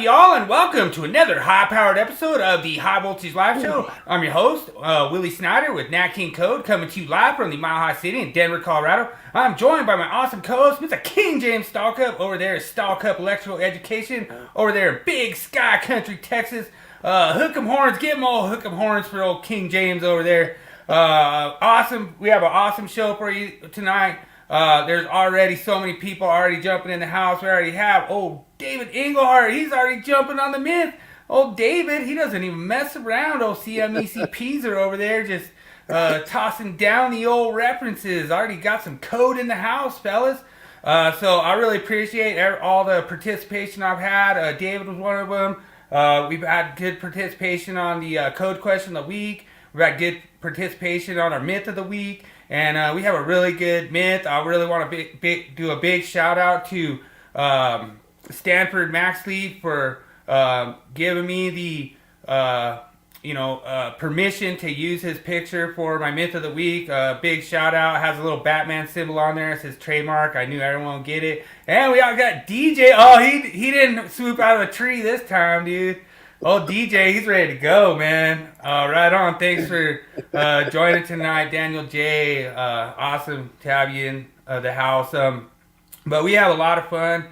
y'all, and welcome to another high-powered episode of the High Voltage Live Show. I'm your host, Willie Snyder with NEC Code, coming to you live from the Mile High City in Denver, Colorado. I'm joined by my awesome co-host, Mr. King James Stallcup. Over there is Stallcup Electrical Education. Over there in Big Sky Country, Texas. Hook 'em horns, get 'em all hook 'em horns for old King James over there. Awesome. We have an awesome show for you tonight. There's already so many people already jumping in the house. We already have old David Englehart. He's already jumping on the myth. Old David, he doesn't even mess around. Old CMECPs are over there just tossing down the old references. Already got some code in the house, fellas. So I really appreciate all the participation I've had. David was one of them. We've had good participation on the code question of the week. We've had good participation on our myth of the week. And we have a really good myth. I really want to do a big shout out to Stanford Maxley for giving me the permission to use his picture for my myth of the week. Big shout out. Has a little Batman symbol on there. It's his trademark. I knew everyone would get it. And we all got DJ. Oh, he didn't swoop out of a tree this time, dude. Oh, DJ, he's ready to go, man. Right on. Thanks for joining tonight, Daniel J. Awesome to have you in the house. But we have a lot of fun.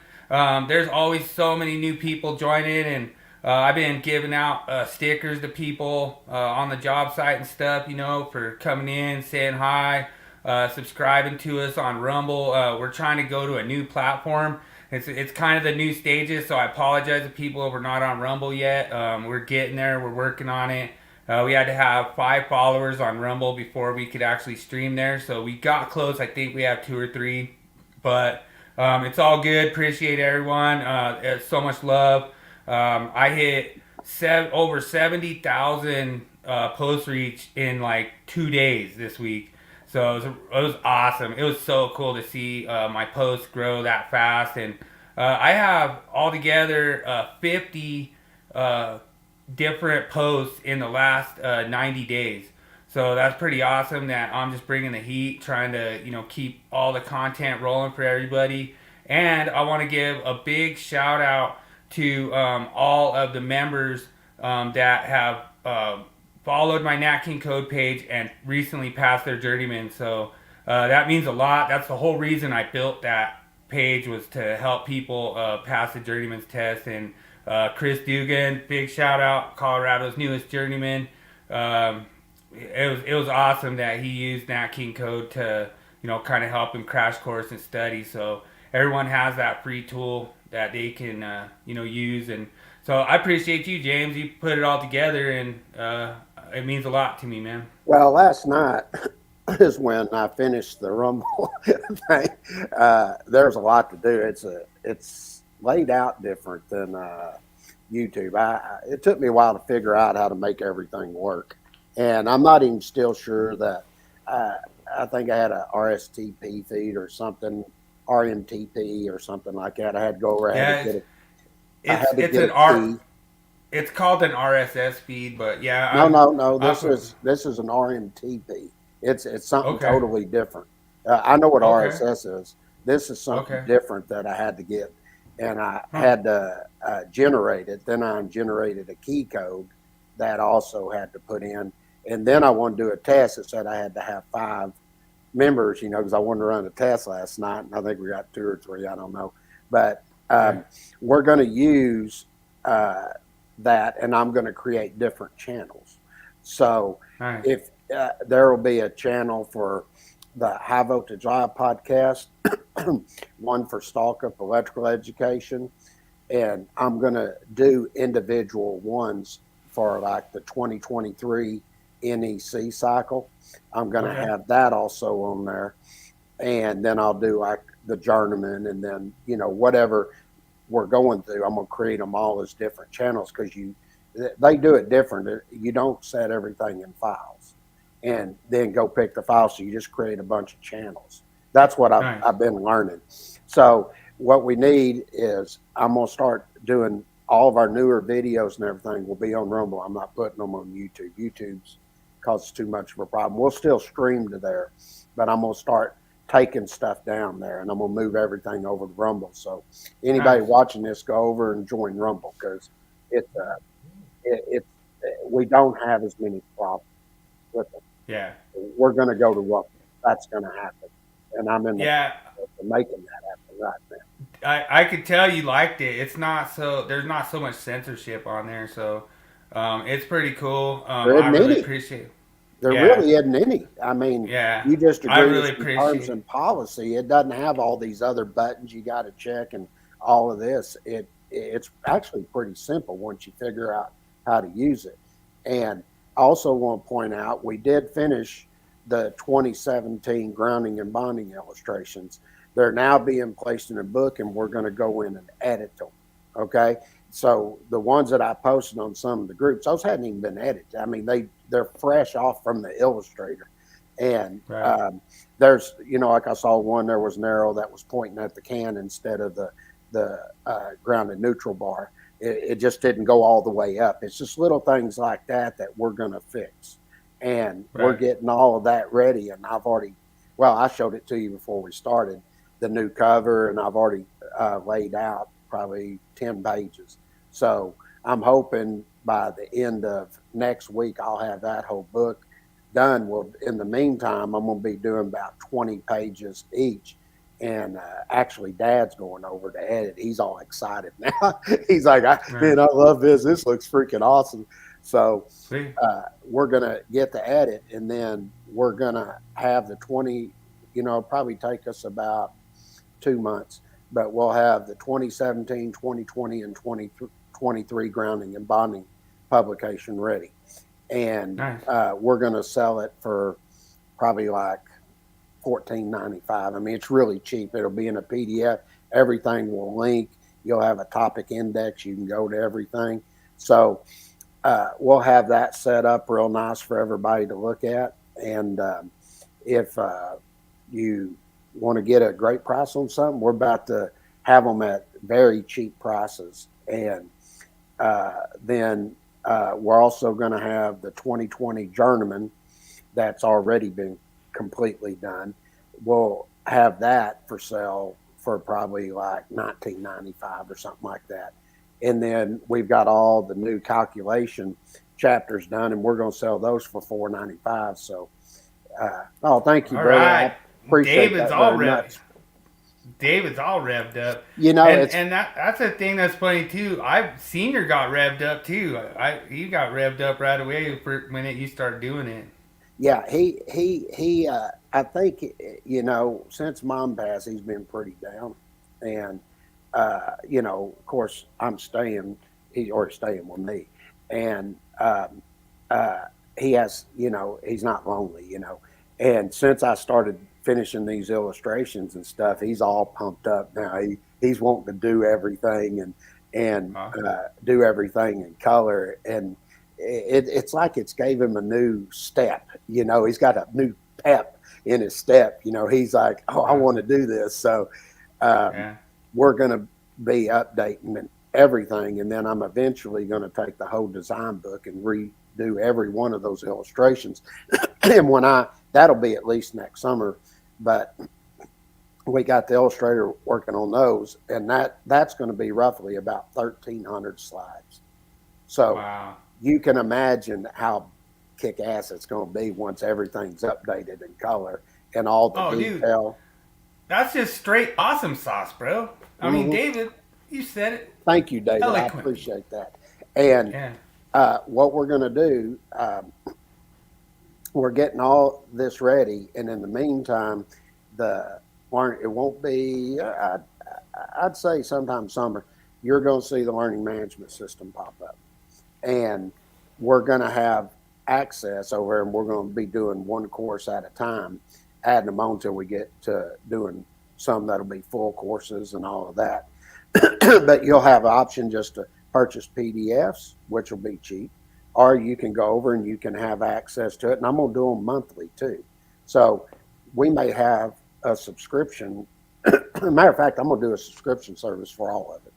There's always so many new people joining, and I've been giving out stickers to people on the job site and stuff, for coming in, saying hi, subscribing to us on Rumble. We're trying to go to a new platform. It's kind of the new stages, so I apologize to people if we're not on Rumble yet. We're getting there. We're working on it. We had to have 5 followers on Rumble before we could actually stream there, so we got close. I think we have 2 or 3, but it's all good. Appreciate everyone. It's so much love. I hit over 70,000 post reach in like 2 days this week. So it was awesome. It was so cool to see my posts grow that fast. And I have altogether 50 different posts in the last 90 days. So that's pretty awesome that I'm just bringing the heat, trying to keep all the content rolling for everybody. And I want to give a big shout out to all of the members that have followed my NEC Code page and recently passed their Journeyman. So that means a lot. That's the whole reason I built that page, was to help people pass the Journeyman's test. And Chris Dugan, big shout out, Colorado's newest Journeyman. It was awesome that he used NEC Code to kind of help him crash course and study. So everyone has that free tool that they can use. And so I appreciate you, James. You put it all together, and it means a lot to me, man. Well, last night is when I finished the Rumble thing. There's a lot to do. It's laid out different than YouTube. It took me a while to figure out how to make everything work, and I'm not even still sure that. I think I had a RSTP feed or something, RMTP or something like that. I had to go over and get it. It's called an RSS feed, but yeah. No. This is an RMTP. It's something totally different. I know what RSS is. This is something different that I had to get, and I had to generate it. Then I generated a key code that I also had to put in, and then I wanted to do a test that said I had to have 5 members. Because I wanted to run a test last night, and I think we got 2 or 3. I don't know, but we're going to use that, and I'm going to create different channels. So if there will be a channel for the High Voltage Live podcast, one for Stallcup Electrical Education, and I'm going to do individual ones for like the 2023 NEC cycle. I'm going to have that also on there, and then I'll do like the Journeyman, and then whatever we're going through, I'm going to create them all as different channels, because they do it different. You don't set everything in files and then go pick the file, so you just create a bunch of channels. That's what I've been learning. So what we need is, I'm going to start doing all of our newer videos and everything will be on Rumble. I'm not putting them on YouTube. YouTube's causes too much of a problem. We'll still stream to there, but I'm going to start taking stuff down there, and I'm gonna move everything over to Rumble. So anybody watching this, go over and join Rumble, because it's we don't have as many problems with it. Yeah. We're gonna go to Rumble. That's gonna happen, and I'm in the making that happen right now. I could tell you liked it. It's not so there's not so much censorship on there, so it's pretty cool. I really appreciate it. There really isn't any. I mean, you just agree with the terms and policy. It doesn't have all these other buttons you got to check and all of this. It's actually pretty simple once you figure out how to use it. And I also want to point out, we did finish the 2017 grounding and bonding illustrations. They're now being placed in a book, and we're going to go in and edit them. Okay. So the ones that I posted on some of the groups, those hadn't even been edited. I mean, they're fresh off from the illustrator. And there's, like I saw one, there was an arrow that was pointing at the can instead of the grounded neutral bar. It just didn't go all the way up. It's just little things like that we're going to fix. And we're getting all of that ready. And I showed it to you before we started, the new cover, and I've already laid out probably 10 pages. So I'm hoping by the end of next week, I'll have that whole book done. Well, in the meantime, I'm going to be doing about 20 pages each. And actually, Dad's going over to edit. He's all excited now. He's like, man, I love this. This looks freaking awesome. So we're going to get the edit, and then we're going to have the 20, probably take us about 2 months. But we'll have the 2017, 2020, and 2023 grounding and bonding publication ready. And we're going to sell it for probably like $14.95. I mean, it's really cheap. It'll be in a PDF. Everything will link. You'll have a topic index. You can go to everything. So we'll have that set up real nice for everybody to look at. And if you want to get a great price on something, we're about to have them at very cheap prices. And then we're also going to have the 2020 Journeyman that's already been completely done. We'll have that for sale for probably like $19.95 or something like that. And then we've got all the new calculation chapters done, and we're going to sell those for $4.95. So, thank you, brother. Right. Appreciate David's that all very revved. much. David's all revved up. And that's a thing that's funny too. Senior got revved up too. He got revved up right away when you started doing it. Yeah, he I think, since Mom passed, he's been pretty down. And of course, he's staying with me. And he has, he's not lonely, And since I started finishing these illustrations and stuff, he's all pumped up now. He's wanting to do everything and do everything in color. And it's like it's gave him a new step. He's got a new pep in his step. He's like, I want to do this. So we're going to be updating everything. And then I'm eventually going to take the whole design book and redo every one of those illustrations. And that'll be at least next summer. But we got the illustrator working on those, and that's going to be roughly about 1,300 slides. So you can imagine how kick-ass it's going to be once everything's updated in color and all the detail. Dude, that's just straight awesome sauce, bro. I mean, David, you said it. Thank you, David. Eloquent. I appreciate that. And what we're going to do, we're getting all this ready, and in the meantime, it won't be, I'd say sometime summer, you're going to see the learning management system pop up. And we're going to have access over, and we're going to be doing one course at a time, adding them on until we get to doing some that'll be full courses and all of that. But you'll have an option just to purchase PDFs, which will be cheap, or you can go over and you can have access to it. And I'm going to do them monthly too. So we may have a subscription. Matter of fact, I'm going to do a subscription service for all of it,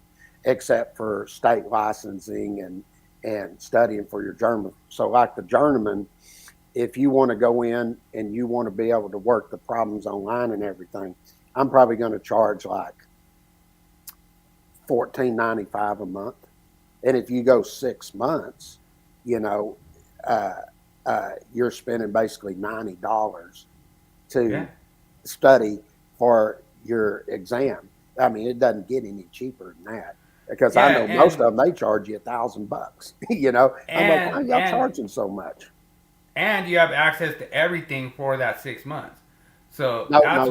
except for state licensing and studying for your Journeyman. So like the Journeyman, if you want to go in and you want to be able to work the problems online and everything, I'm probably going to charge like $14.95 a month. And if you go 6 months, you know, you're spending basically $90 to study for your exam. I mean, it doesn't get any cheaper than that, because I know most of them, they charge you $1,000. You know, I'm like, why are y'all charging so much? And you have access to everything for that 6 months. So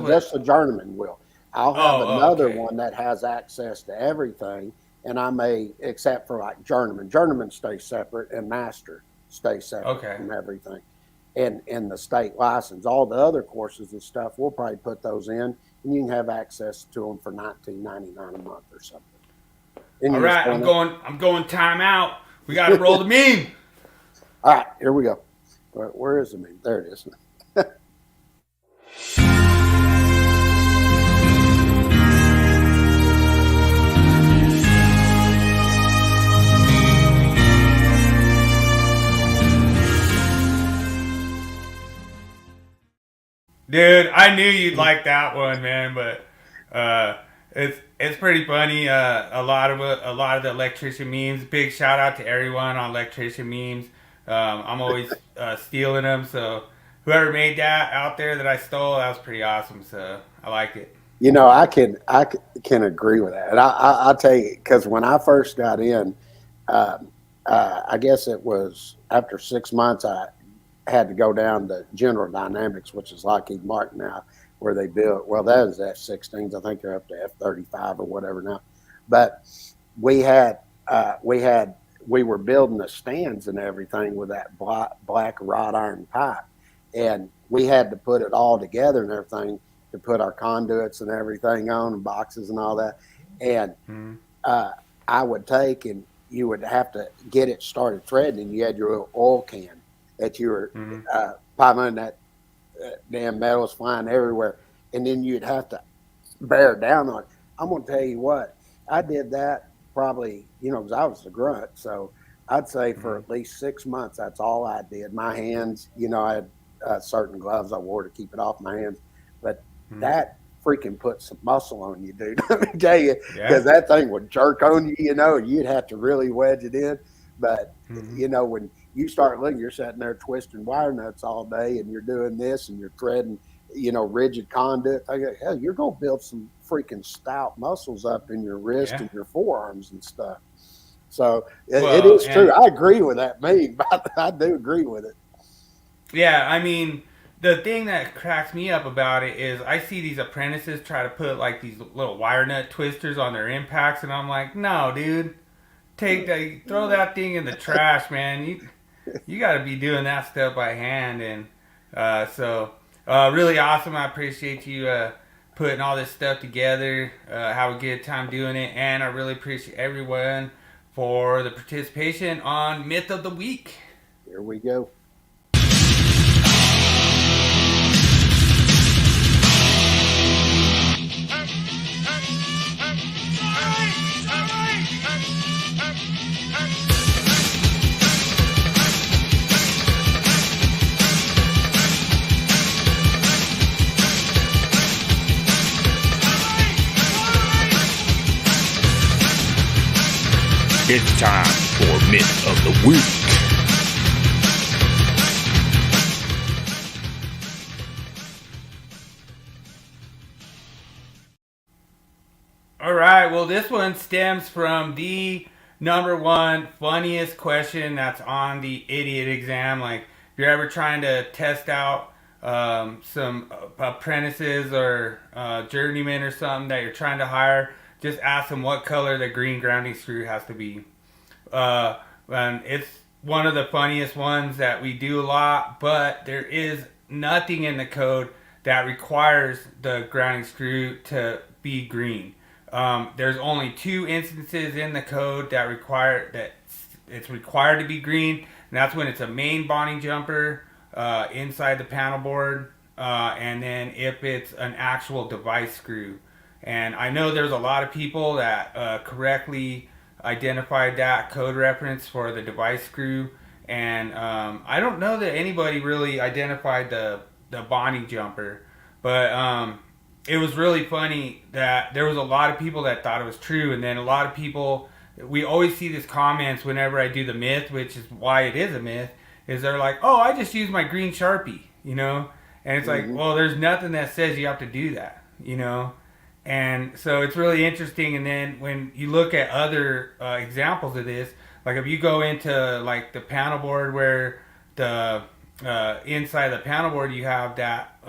just the Journeyman will. I'll have another one that has access to everything, and I may, except for like Journeyman. Journeyman stays separate, and Master stays separate from everything. And the state license, all the other courses and stuff, we'll probably put those in, and you can have access to them for $19.99 a month or something. All right, I'm going time out. We got to roll the meme. All right, here we go. Where is the meme? There it is. Dude, I knew you'd like that one, man. But it's pretty funny. A lot of the electrician memes. Big shout out to everyone on electrician memes. I'm always stealing them. So whoever made that out there that I stole, that was pretty awesome. So I liked it. You know, I can agree with that. And I'll tell you, because when I first got in, I guess it was after 6 months, I had to go down to General Dynamics, which is Lockheed Martin now, where they build. Well, that is F-16s. I think they're up to F-35 or whatever now. But we were building the stands and everything with that black wrought iron pipe, and we had to put it all together and everything to put our conduits and everything on, and boxes and all that. And I would take, and you would have to get it started threading, and you had your little oil can that you were piping, that damn metal's flying everywhere, and then you'd have to bear down on it. I'm going to tell you what, I did that probably, you know, because I was the grunt, so I'd say for at least 6 months, that's all I did. My hands, you know, I had certain gloves I wore to keep it off my hands, but that freaking put some muscle on you, dude. Let me tell you, because that thing would jerk on you, you know, you'd have to really wedge it in. But, you know, when you start looking, you're sitting there twisting wire nuts all day, and you're doing this, and you're threading, you know, rigid conduit. I go, hell, you're going to build some freaking stout muscles up in your wrist and your forearms and stuff. So it is true. I agree with that meme. I do agree with it. Yeah, I mean, the thing that cracks me up about it is I see these apprentices try to put like these little wire nut twisters on their impacts, and I'm like, no, dude. Throw that thing in the trash, man. You got to be doing that stuff by hand, and so really awesome. I appreciate you putting all this stuff together. Have a good time doing it, and I really appreciate everyone for the participation on Myth of the Week. Here we go. It's time for Myth of the Week. All right, well, this one stems from the number one funniest question that's on the idiot exam. Like, if you're ever trying to test out some apprentices or journeymen or something that you're trying to hire, just ask them what color the green grounding screw has to be. And it's one of the funniest ones that we do a lot, but there is nothing in the code that requires the grounding screw to be green. There's only 2 instances in the code that it's required to be green, and that's when it's a main bonding jumper inside the panel board, and then if it's an actual device screw. And I know there's a lot of people that correctly identified that code reference for the device screw, And I don't know that anybody really identified the bonding jumper, but it was really funny that there was a lot of people that thought it was true, and then a lot of people. We always see these comments whenever I do the myth, which is why it is a myth. Is they're like, "Oh, I just use my green Sharpie," you know, and it's like, well, there's nothing that says you have to do that, you know, and so it's really interesting. And then when you look at other examples of this, like if you go into like the panel board where the inside the panel board you have that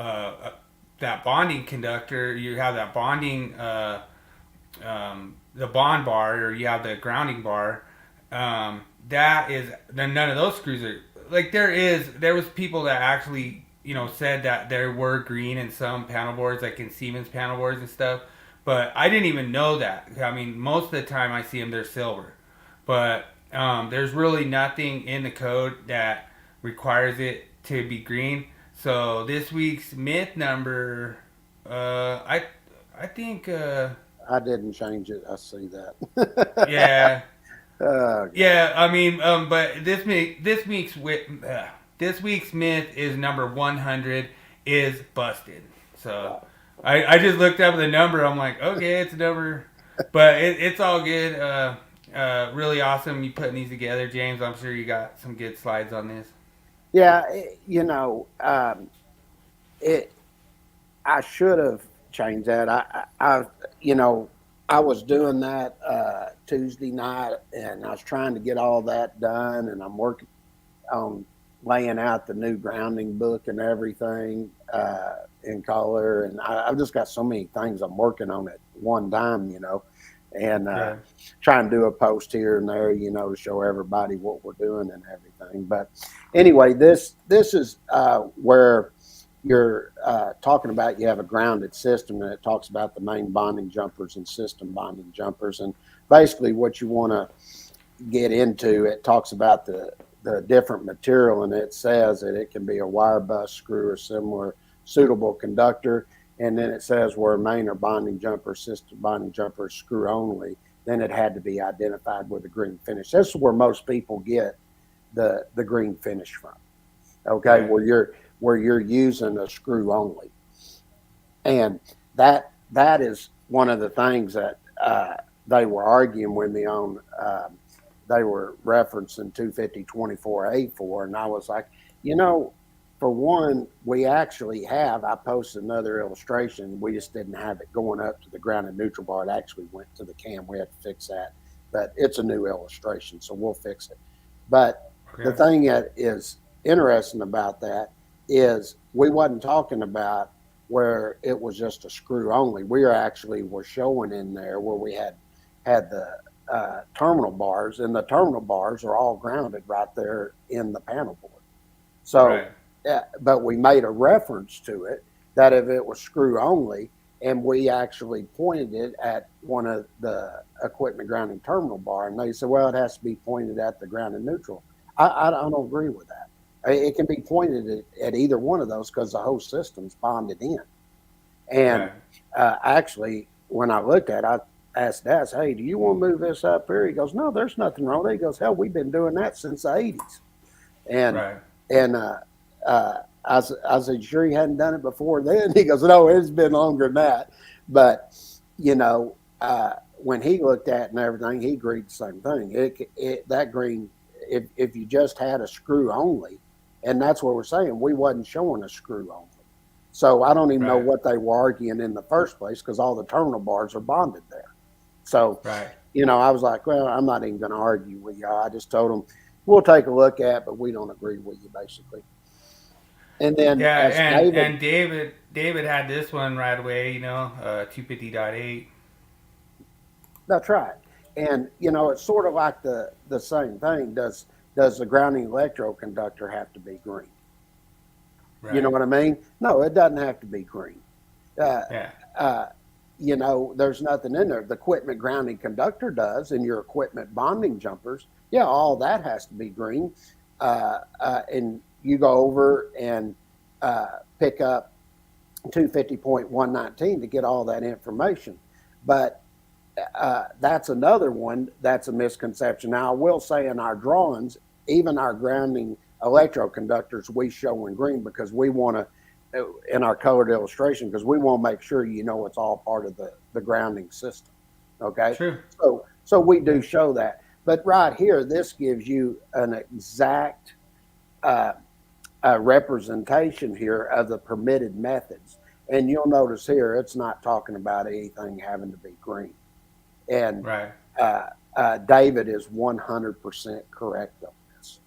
bonding conductor, you have that bonding the bond bar, or you have the grounding bar. That is, then none of those screws are like there was people that actually said that there were green in some panel boards, like in Siemens panel boards and stuff. But I didn't even know that. I mean, most of the time I see them, they're silver. But there's really nothing in the code that requires it to be green. So this week's myth number, I think. I didn't change it. I see that. Yeah. Yeah. I mean, but this week's myth is number 100 is busted. So I just looked up the number. I'm like, okay, it's a number, but it's all good. Really awesome you putting these together, James. I'm sure you got some good slides on this. Yeah, I should have changed that. I was doing that Tuesday night, and I was trying to get all that done, and I'm working on laying out the new grounding book and everything in color, and I've just got so many things I'm working on at one time, and trying to do a post here and there, to show everybody what we're doing and everything. But anyway, this is where you're talking about you have a grounded system, and it talks about the main bonding jumpers and system bonding jumpers. And basically what you want to get into, it talks about the different material, and it says that it can be a wire bus, screw, or similar suitable conductor. And then it says where main or bonding jumper, system bonding jumper, screw only, then it had to be identified with a green finish. This is where most people get the green finish from. Okay, right. where you're using a screw only. And that is one of the things that they were arguing with me on. They were referencing 250-24A4, and I was like, for one, we actually have, I posted another illustration. We just didn't have it going up to the grounded neutral bar. It actually went to the cam. We had to fix that. But it's a new illustration, so we'll fix it. But the thing that is interesting about that is we wasn't talking about where it was just a screw only. We were showing in there where we had the terminal bars, and the terminal bars are all grounded right there in the panel board. So, but we made a reference to it that if it was screw only, and we actually pointed it at one of the equipment grounding terminal bar, and they said, well, it has to be pointed at the grounded neutral. I don't agree with that. It can be pointed at either one of those because the whole system's bonded in. And actually, when I looked at it, I asked Daz, hey, do you want to move this up here? He goes, no, there's nothing wrong with it. He goes, hell, we've been doing that since the 80s. And I said, sure you hadn't done it before then? He goes, no, it's been longer than that. But, when he looked at it and everything, he agreed the same thing. That green, if you just had a screw only, and that's what we're saying, we wasn't showing a screw only. So I don't even know what they were arguing in the first place because all the terminal bars are bonded there. So, I was like, well, I'm not even going to argue with y'all. I just told them, we'll take a look at it, but we don't agree with you, basically. And then David had this one right away, 250.8. That's right. And, it's sort of like the same thing. Does the grounding electroconductor have to be green? You know what I mean? No, it doesn't have to be green. There's nothing in there. The equipment grounding conductor does, and your equipment bonding jumpers, all that has to be green. And you go over and pick up 250.119 to get all that information. But that's another one that's a misconception. Now, I will say in our drawings, even our grounding electroconductors we show in green because we want to, in our colored illustration, because we want to make sure it's all part of the grounding system. Okay. True. So we do show that. But right here, this gives you an exact representation here of the permitted methods. And you'll notice here, it's not talking about anything having to be green. And right. David is 100% correct on this.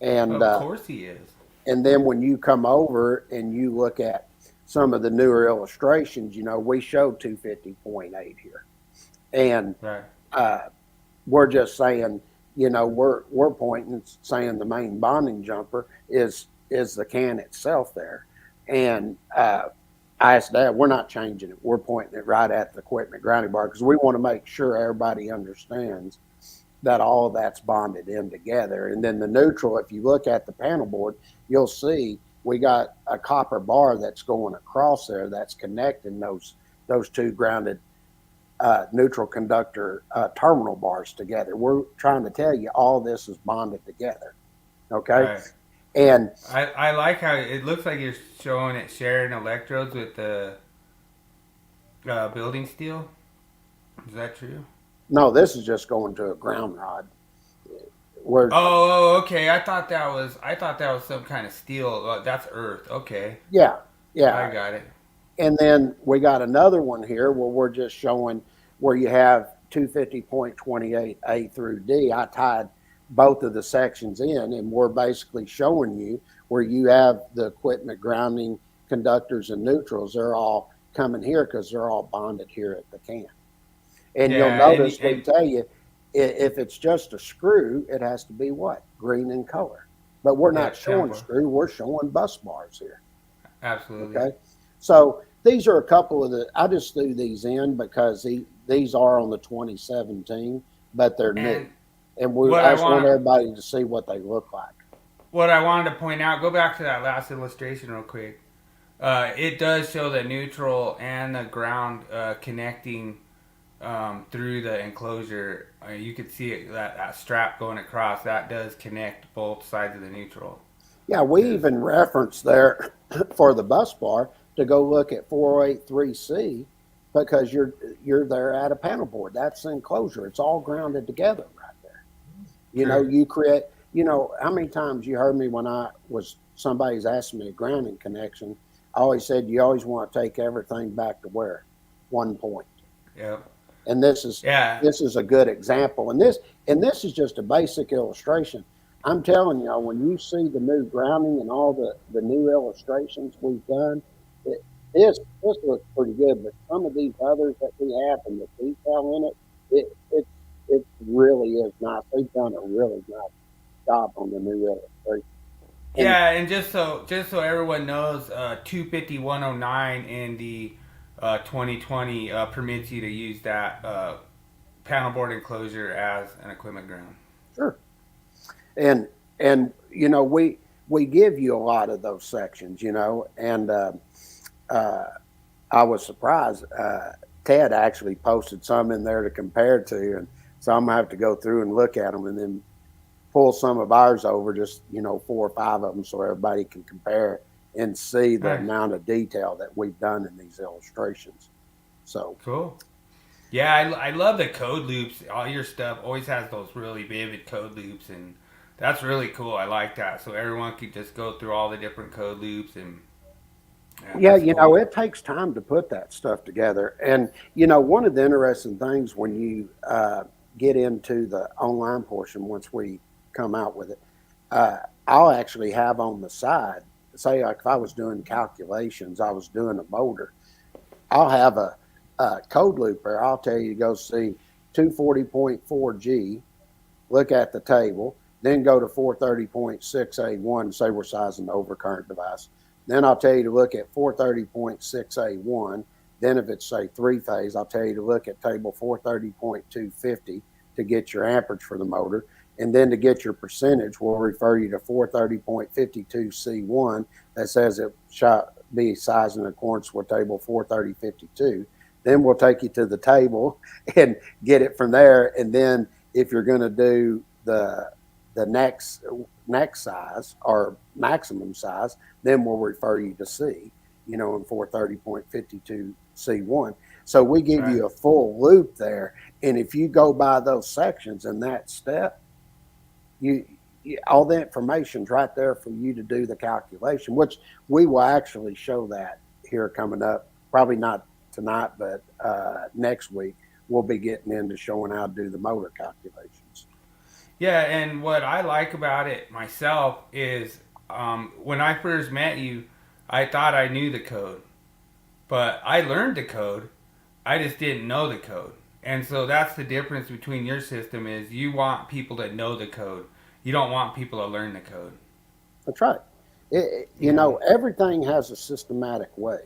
And of course he is. And then when you come over and you look at some of the newer illustrations, we show 250.8 here. And right. We're just saying, we're pointing, saying the main bonding jumper is the can itself there. And I asked Dad, we're not changing it. We're pointing it right at the equipment grounding bar because we want to make sure everybody understands that all of that's bonded in together. And then the neutral, if you look at the panel board, you'll see we got a copper bar that's going across there that's connecting those two grounded neutral conductor terminal bars together. We're trying to tell you all this is bonded together. Okay. Right. And I like how it looks like you're showing it sharing electrodes with the building steel. Is that true? No, this is just going to a ground rod. Okay. I thought that was some kind of steel. That's earth. Okay. Yeah. I got it. And then we got another one here where we're just showing where you have 250.28 A through D. I tied both of the sections in, and we're basically showing you where you have the equipment grounding conductors and neutrals. They're all coming here because they're all bonded here at the can. And you'll notice we tell you, if it's just a screw, it has to be what? Green in color. But we're not showing screw, we're showing bus bars here. Absolutely. Okay. So these are a couple of I just threw these in because these are on the 2017, but they're new. And I just want everybody to see what they look like. What I wanted to point out, go back to that last illustration real quick. It does show the neutral and the ground connecting through the enclosure. You can see it, that strap going across. That does connect both sides of the neutral. Yeah, we even reference there for the bus bar to go look at 4083C because you're there at a panel board. That's the enclosure. It's all grounded together right there. You create, how many times you heard me when somebody's asking me a grounding connection, I always said, you always want to take everything back to where? One point. Yep. And this is a good example. And this is just a basic illustration. I'm telling you, when you see the new grounding and all the new illustrations we've done, this looks pretty good. But some of these others that we have and the detail in it really is nice. They've done a really nice job on the new illustration. And just so everyone knows, 250.109 in the 2020 permits you to use that panel board enclosure as an equipment ground. Sure. And we give you a lot of those sections, and I was surprised. Ted actually posted some in there to compare to, and so I'm gonna have to go through and look at them and then pull some of ours over, just 4 or 5 of them, so everybody can compare and see the amount of detail that we've done in these illustrations. So cool. Yeah, I love the code loops. All your stuff always has those really vivid code loops, and that's really cool. I like that. So everyone could just go through all the different code loops and. Cool. It takes time to put that stuff together. And, one of the interesting things when you get into the online portion, once we come out with it, I'll actually have on the side, say like if I was doing calculations, I was doing a motor, I'll have a code loop there. I'll tell you to go see 240.4G, look at the table, then go to 430.6A1 and say we're sizing the overcurrent device. Then I'll tell you to look at 430.6A1. Then if it's, say, 3-phase, I'll tell you to look at table 430.250 to get your amperage for the motor. And then to get your percentage, we'll refer you to 430.52C1 that says it should be sized in accordance with table 430.52. Then we'll take you to the table and get it from there. And then if you're going to do the the next size or maximum size, then we'll refer you to C, in 430.52C1. So we give you a full loop there. And if you go by those sections in that step, you all the information's right there for you to do the calculation, which we will actually show that here coming up. Probably not tonight, but next week we'll be getting into showing how to do the motor calculations. Yeah, and what I like about it myself is when I first met you, I thought I knew the code. But I learned the code. I just didn't know the code. And so that's the difference between your system is you want people to know the code. You don't want people to learn the code. That's right. Everything has a systematic way.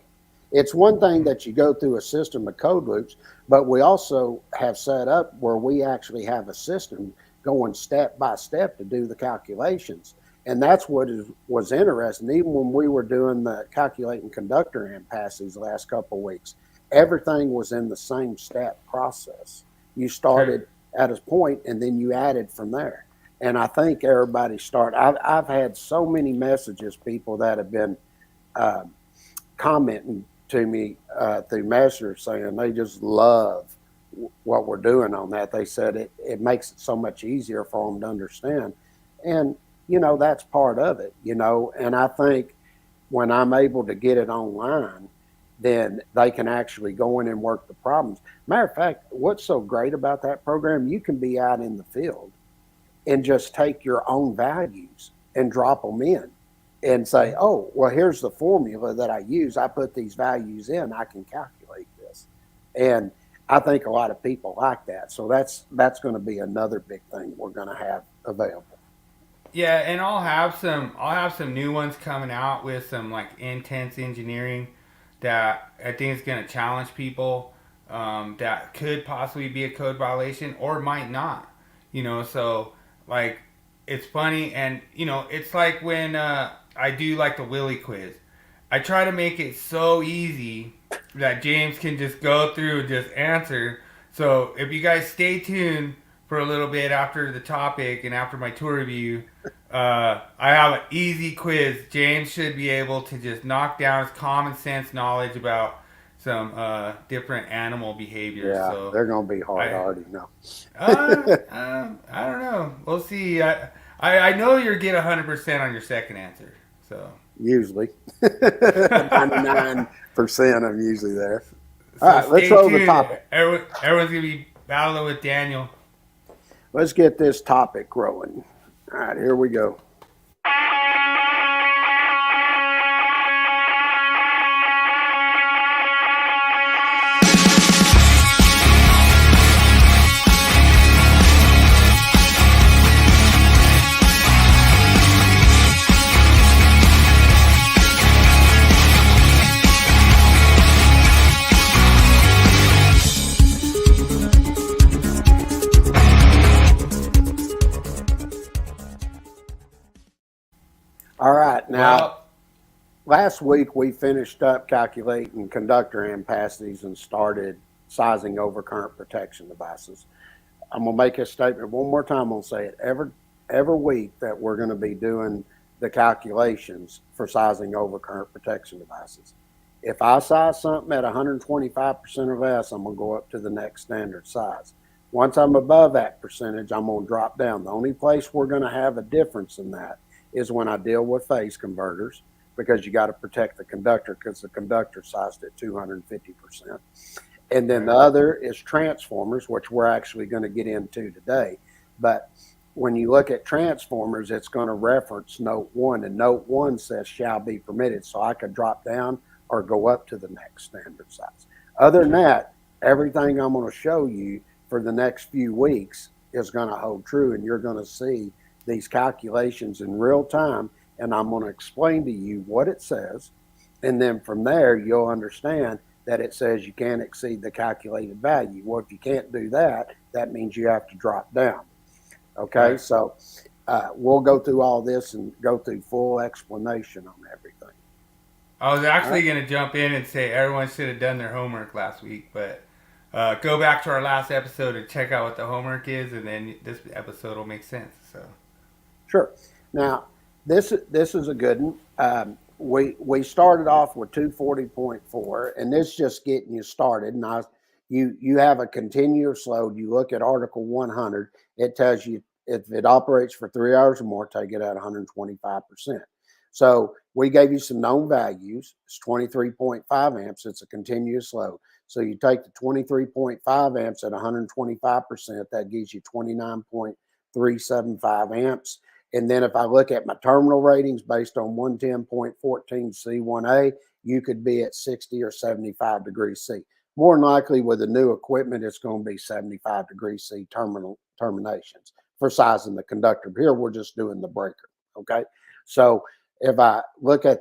It's one thing that you go through a system of code loops, but we also have set up where we actually have a system going step by step to do the calculations. And that's what was interesting. Even when we were doing the calculating conductor ampasses the last couple of weeks, everything was in the same step process. You started at a point and then you added from there. And I think everybody started. I've had so many messages, people that have been commenting to me through Messenger saying they just love what we're doing on that. They said it makes it so much easier for them to understand. And, that's part of it, and I think when I'm able to get it online, then they can actually go in and work the problems. Matter of fact, what's so great about that program, you can be out in the field and just take your own values and drop them in and say, oh, well, here's the formula that I use. I put these values in, I can calculate this. And I think a lot of people like that. So that's going to be another big thing we're going to have available. Yeah, and I'll have some new ones coming out with some like intense engineering that I think is going to challenge people that could possibly be a code violation or might not. So like it's funny, and it's like when I do like the Willie Quiz. I try to make it so easy that James can just go through and just answer. So if you guys stay tuned for a little bit after the topic and after my tour review, I have an easy quiz. James should be able to just knock down his common sense knowledge about some different animal behaviors. Yeah, so they're going to be hard. I already know. I don't know. We'll see. I know you'll get 100% on your second answer. So usually 99% I'm usually there. All right, let's roll the topic. Everyone's going to be battling with Daniel. Let's get this topic rolling. All right, here we go. All right, now, last week we finished up calculating conductor ampacities and started sizing overcurrent protection devices. I'm going to make a statement one more time. I'm going to say it every week that we're going to be doing the calculations for sizing overcurrent protection devices. If I size something at 125% or less, I'm going to go up to the next standard size. Once I'm above that percentage, I'm going to drop down. The only place we're going to have a difference in that is when I deal with phase converters, because you got to protect the conductor because the conductor sized at 250%. And then the other is transformers, which we're actually going to get into today. But when you look at transformers, it's going to reference note 1, and note 1 says shall be permitted. So I could drop down or go up to the next standard size. Other than that, everything I'm going to show you for the next few weeks is going to hold true, and you're going to see these calculations in real time, and I'm going to explain to you what it says, and then from there you'll understand that it says you can't exceed the calculated value. Well, if you can't do that, that means you have to drop down. Okay, right. So we'll go through all this and go through full explanation on everything. I was actually going to jump in and say everyone should have done their homework last week, but go back to our last episode and check out what the homework is, and then this episode will make sense. So. Sure. Now, this is a good one. We started off with 240.4, and this is just getting you started. Now, you have a continuous load. You look at Article 100. It tells you if it operates for 3 hours or more, take it at 125%. So we gave you some known values. It's 23.5 amps. It's a continuous load. So you take the 23.5 amps at 125%. That gives you 29.375 amps. And then if I look at my terminal ratings based on 110.14 C1A, you could be at 60 or 75 degrees C. More than likely with the new equipment, it's going to be 75 degrees C terminations for sizing the conductor. Here, we're just doing the breaker, okay? So if I look at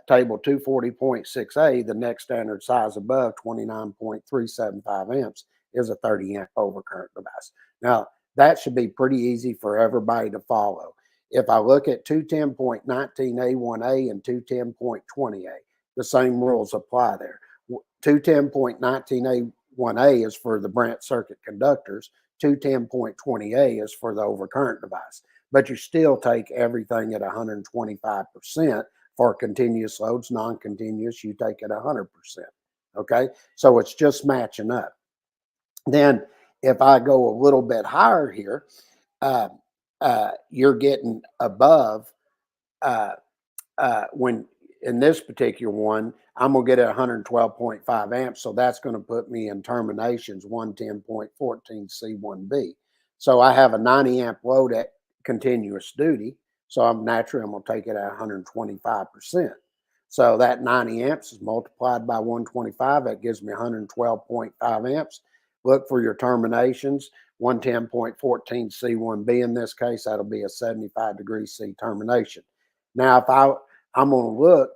table 240.6A, the next standard size above 29.375 amps is a 30 amp overcurrent device. Now, that should be pretty easy for everybody to follow. If I look at 210.19A1A and 210.20A, the same rules apply there. 210.19A1A is for the branch circuit conductors. 210.20A is for the overcurrent device. But you still take everything at 125%. For continuous loads, non-continuous, you take it 100%. Okay, so it's just matching up. Then if I go a little bit higher here, you're getting above when in this particular one, I'm going to get at 112.5 amps. So that's going to put me in terminations 110.14 C1B. So I have a 90 amp load at continuous duty. So I'm going to take it at 125%. So that 90 amps is multiplied by 125. That gives me 112.5 amps. Look for your terminations, 110.14 C1B in this case, that'll be a 75 degrees C termination. Now, if I'm going to look,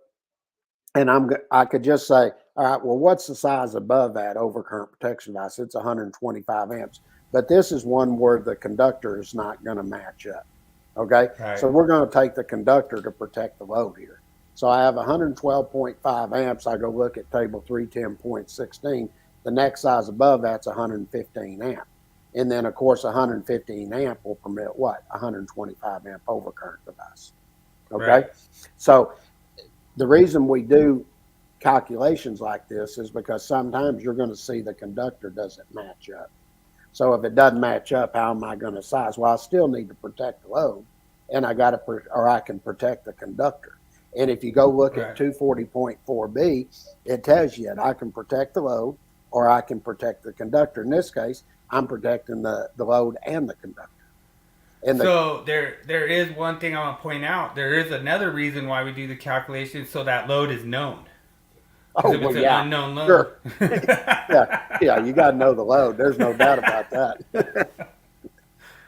and I could just say, all right, well, what's the size above that overcurrent protection device? It's 125 amps. But this is one where the conductor is not going to match up. Okay, right. So we're going to take the conductor to protect the load here. So I have 112.5 amps. I go look at table 310.16. The next size above that's 115 amp. And then, of course, 115 amp will permit what? 125 amp overcurrent device. Okay, right. So the reason we do calculations like this is because sometimes you're going to see the conductor doesn't match up. So if it doesn't match up, how am I going to size? Well, I still need to protect the load, and I can protect the conductor. And if you go look at 240.4B, it tells you that I can protect the load or I can protect the conductor. In this case, I'm protecting the load and the conductor. And so there is one thing I want to point out. There is another reason why we do the calculation so that load is known. Oh, if it's an unknown load. Sure. yeah, you got to know the load. There's no doubt about that.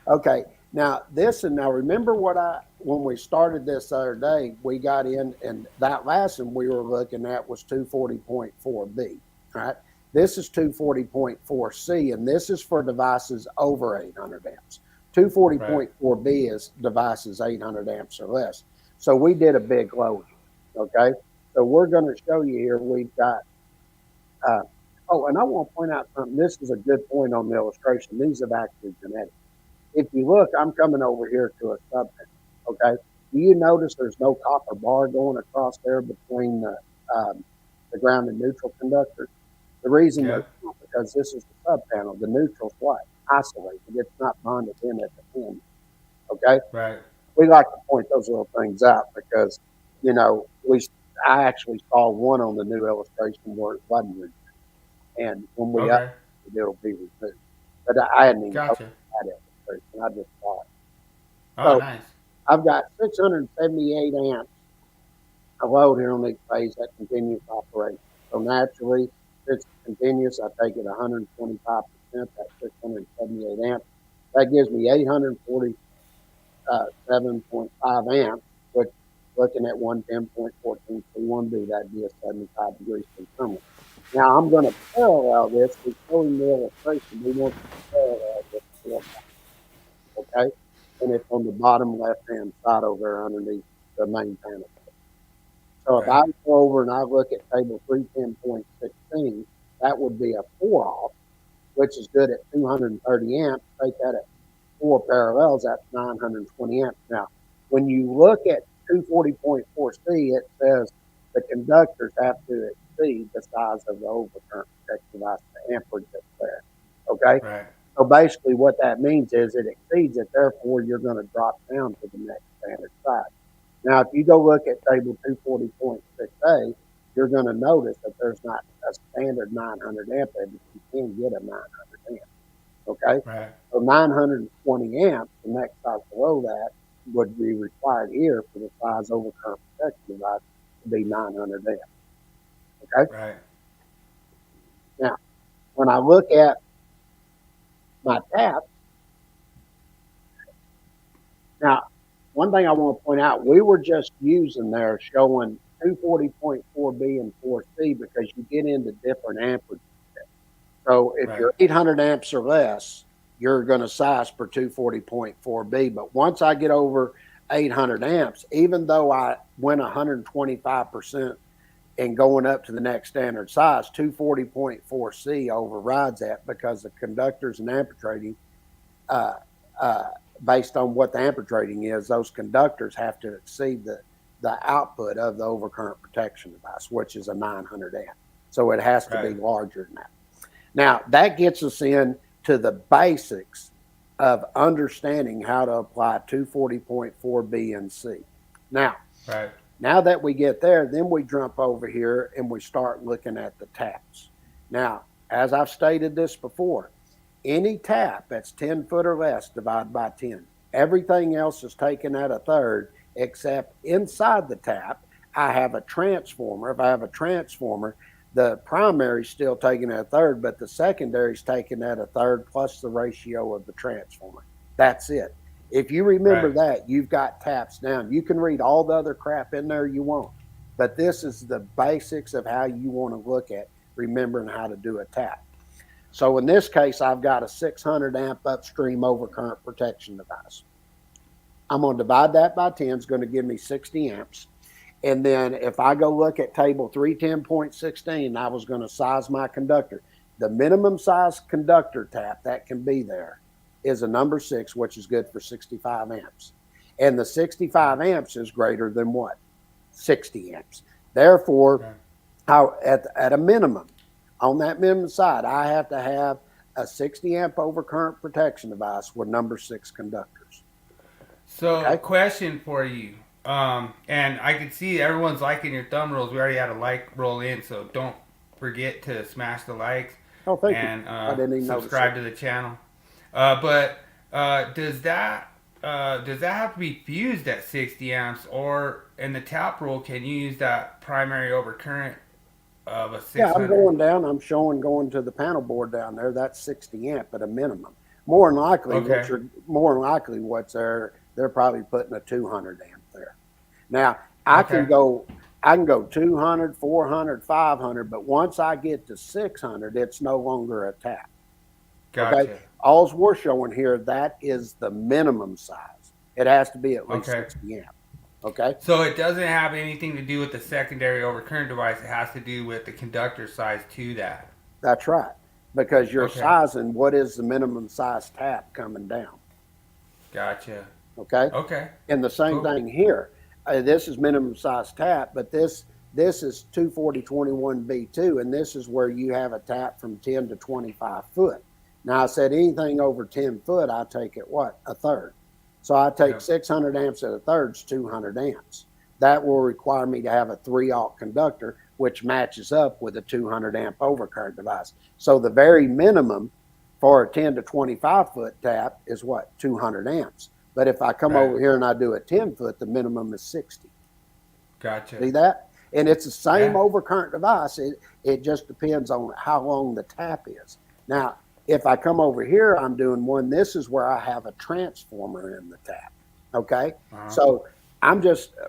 Okay, now remember when we started this other day, we got in, and that last one we were looking at was 240.4B, right? This is 240.4C, and this is for devices over 800 amps. 240.4B is devices 800 amps or less. So we did a big load, okay? So we're going to show you here, we've got, and I want to point out something. This is a good point on the illustration. These have actually been edited. If you look, I'm coming over here to a subpanel, okay? Do you notice there's no copper bar going across there between the ground and neutral conductors? The reason is because this is the subpanel. The neutral's what? Isolated. It's not bonded in at the end, okay? Right. We like to point those little things out because, I actually saw one on the new illustration where it wasn't removed. And when we update it, it'll be removed. But I hadn't even noticed that illustration. I just saw it. Oh, nice. I've got 678 amps of load here on each phase that continuous operation. So naturally, if it's continuous, I take it 125%, that's 678 amps. That gives me 847.5 amps, which looking at 110.14 C1B, that'd be a 75 degrees C terminal. Now I'm going to parallel this. We're showing the illustration. We want to parallel this to okay? And it's on the bottom left-hand side over there underneath the main panel. So if I go over and I look at table 310.16, that would be a 4-off, which is good at 230 amps. Take that at 4 parallels, that's 920 amps. Now, when you look at 240.4C, it says the conductors have to exceed the size of the overcurrent protection device, the amperage that's there. Okay? Right. So basically what that means is it exceeds it, therefore you're going to drop down to the next standard size. Now, if you go look at table 240.6A, you're going to notice that there's not a standard 900 amp there, but you can get a 900 amp. Okay? Right. So 920 amps, the next size below that, would be required here for the size overcurrent protection device to be 900 amps. Okay? Right. Now, when I look at my taps, now, one thing I want to point out, we were just using there showing 240.4B and 4C because you get into different amperages. So if you're 800 amps or less, you're going to size for 240.4B. But once I get over 800 amps, even though I went 125% and going up to the next standard size, 240.4C overrides that because the conductors and amperage rating, based on what the amperage rating is, those conductors have to exceed the output of the overcurrent protection device, which is a 900 amp. So it has to be larger than that. Now, that gets us in to the basics of understanding how to apply 240.4B and C. Now, now that we get there, then we jump over here and we start looking at the taps. Now, as I've stated this before, any tap that's 10 foot or less, divide by 10. Everything else is taken at a third, except inside the tap, I have a transformer. If I have a transformer, the primary is still taken at a third, but the secondary is taken at a third plus the ratio of the transformer. That's it. If you remember that, you've got taps down. You can read all the other crap in there you want, but this is the basics of how you want to look at remembering how to do a tap. So in this case, I've got a 600 amp upstream overcurrent protection device. I'm going to divide that by 10. It's going to give me 60 amps. And then if I go look at table 310.16, I was going to size my conductor. The minimum size conductor tap that can be there is a number 6, which is good for 65 amps. And the 65 amps is greater than what? 60 amps. Therefore, at a minimum, on that minimum side, I have to have a 60 amp overcurrent protection device with number 6 conductors. So, question for you. And I can see everyone's liking your thumb rolls. We already had a like roll in, so don't forget to smash the likes. Oh, thank and, you. I didn't even subscribe to the channel. But does that have to be fused at 60 amps, or in the tap roll, can you use that primary overcurrent of a 600? Yeah, I'm going down. I'm showing going to the panel board down there. That's 60 amp at a minimum. More than likely, what's there, they're probably putting a 200 amp there. Now, I can go 200, 400, 500, but once I get to 600, it's no longer a tap. Gotcha. Okay? All's we're showing here, that is the minimum size. It has to be at least 60 amp. Okay? So it doesn't have anything to do with the secondary overcurrent device. It has to do with the conductor size to that. That's right. Because you're sizing what is the minimum size tap coming down. Gotcha. Okay? Okay. And the same thing here. This is minimum size tap, but this is 240.21B2, and this is where you have a tap from 10 to 25 foot. Now, I said anything over 10 foot, I take it what? A third. So I take 600 amps at a third, it's 200 amps. That will require me to have a 3-aught conductor, which matches up with a 200 amp overcurrent device. So the very minimum for a 10 to 25 foot tap is what? 200 amps. But if I come over here and I do a 10 foot, the minimum is 60. Gotcha. See that? And it's the same overcurrent device. It just depends on how long the tap is. Now, if I come over here, I'm doing one. This is where I have a transformer in the tap. Okay? So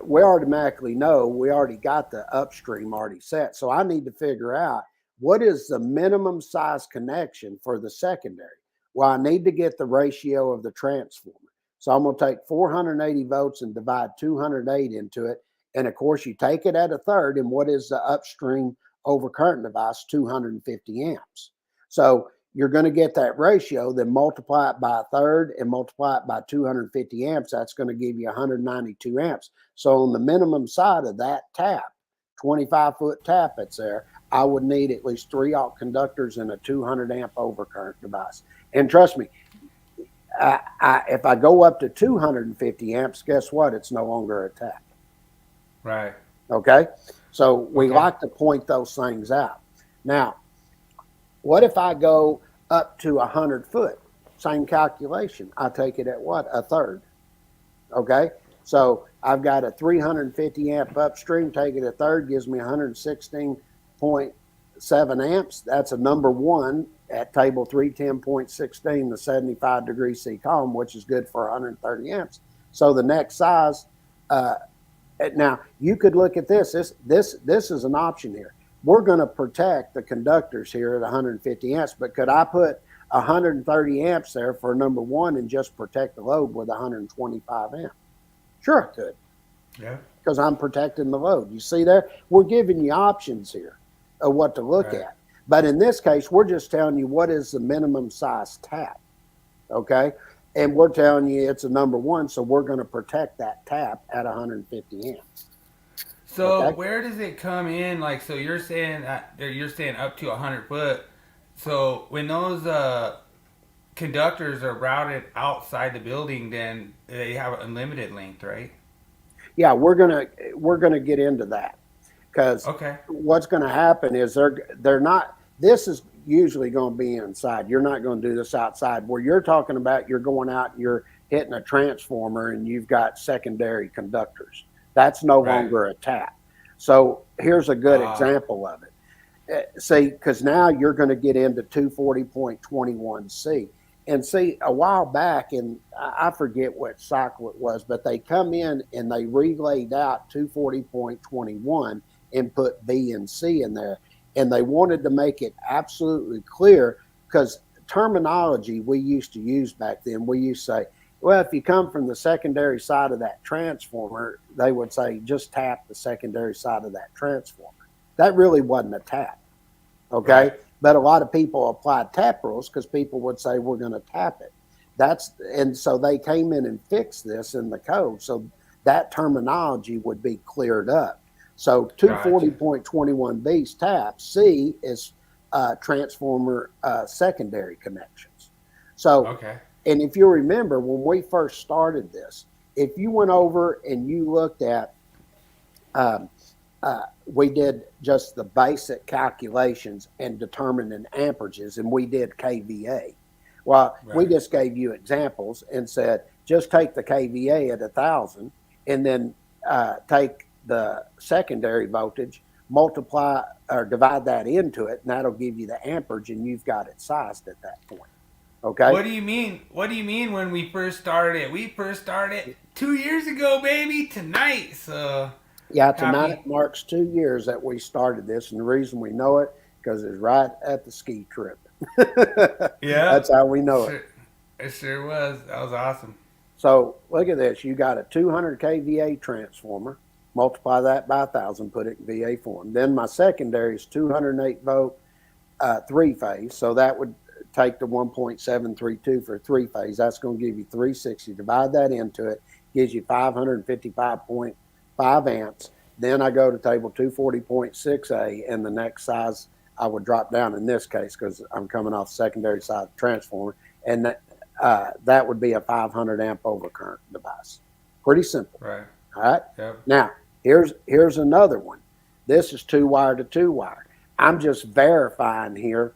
we automatically know we already got the upstream already set. So I need to figure out what is the minimum size connection for the secondary. Well, I need to get the ratio of the transformer. So I'm going to take 480 volts and divide 208 into it. And of course, you take it at a third. And what is the upstream overcurrent device? 250 amps. So you're going to get that ratio, then multiply it by a third and multiply it by 250 amps. That's going to give you 192 amps. So on the minimum side of that tap, 25-foot tap that's there, I would need at least 3 alt conductors and a 200 amp overcurrent device. And trust me, if I go up to 250 amps, guess what? It's no longer a tap. Right. Okay. So we like to point those things out. Now, what if I go up to 100 foot? Same calculation. I take it at what? A third. Okay. So I've got a 350 amp upstream, take it a third, gives me 116.7 amps. That's a number 1 at table 310.16, the 75 degree C column, which is good for 130 amps. So the next size, now you could look at this. This is an option here. We're going to protect the conductors here at 150 amps, but could I put 130 amps there for number 1 and just protect the load with 125 amps? Sure, I could. Yeah. Because I'm protecting the load. You see there? We're giving you options here of what to look at. But in this case, we're just telling you what is the minimum size tap. Okay? And we're telling you it's a number 1, so we're going to protect that tap at 150 amps. So where does it come in? Like, so you're saying up to 100 foot. So when those conductors are routed outside the building, then they have unlimited length, right? Yeah, we're gonna get into that, because what's going to happen is they're not. This is usually going to be inside. You're not going to do this outside. Where you're talking about, you're going out and you're hitting a transformer and you've got secondary conductors. That's no longer a tap. So here's a good example of it. See, because now you're going to get into 240.21C. And see, a while back, and I forget what cycle it was, but they come in and they relayed out 240.21 and put B and C in there. And they wanted to make it absolutely clear, because terminology we used to use back then, we used to say, well, if you come from the secondary side of that transformer, they would say, just tap the secondary side of that transformer. That really wasn't a tap, okay? Right. But a lot of people applied tap rules because people would say, we're going to tap it. And so they came in and fixed this in the code, so that terminology would be cleared up. So 240.21B's tap, C is transformer secondary connections. So, and if you remember, when we first started this, if you went over and you looked at, we did just the basic calculations and determining amperages, and we did KVA. Well, we just gave you examples and said, just take the KVA at 1,000 and then take the secondary voltage, multiply or divide that into it, and that'll give you the amperage, and you've got it sized at that point. Okay. What do you mean? What do you mean when we first started? We first started 2 years ago, baby. Tonight, so yeah, tonight marks 2 years that we started this, and the reason we know it because it's right at the ski trip. Yeah, that's how we know it. It sure was. That was awesome. So look at this. You got a 200 kVA transformer. Multiply that by 1,000. Put it in VA form. Then my secondary is 208 volt 3-phase. So that would take the 1.732 for 3-phase. That's going to give you 360. Divide that into it. Gives you 555.5 amps. Then I go to table 240.6A, and the next size I would drop down in this case because I'm coming off secondary side of the transformer, and that would be a 500 amp overcurrent device. Pretty simple. Right. All right. Yep. Now here's another one. This is 2-wire to 2-wire. I'm just verifying here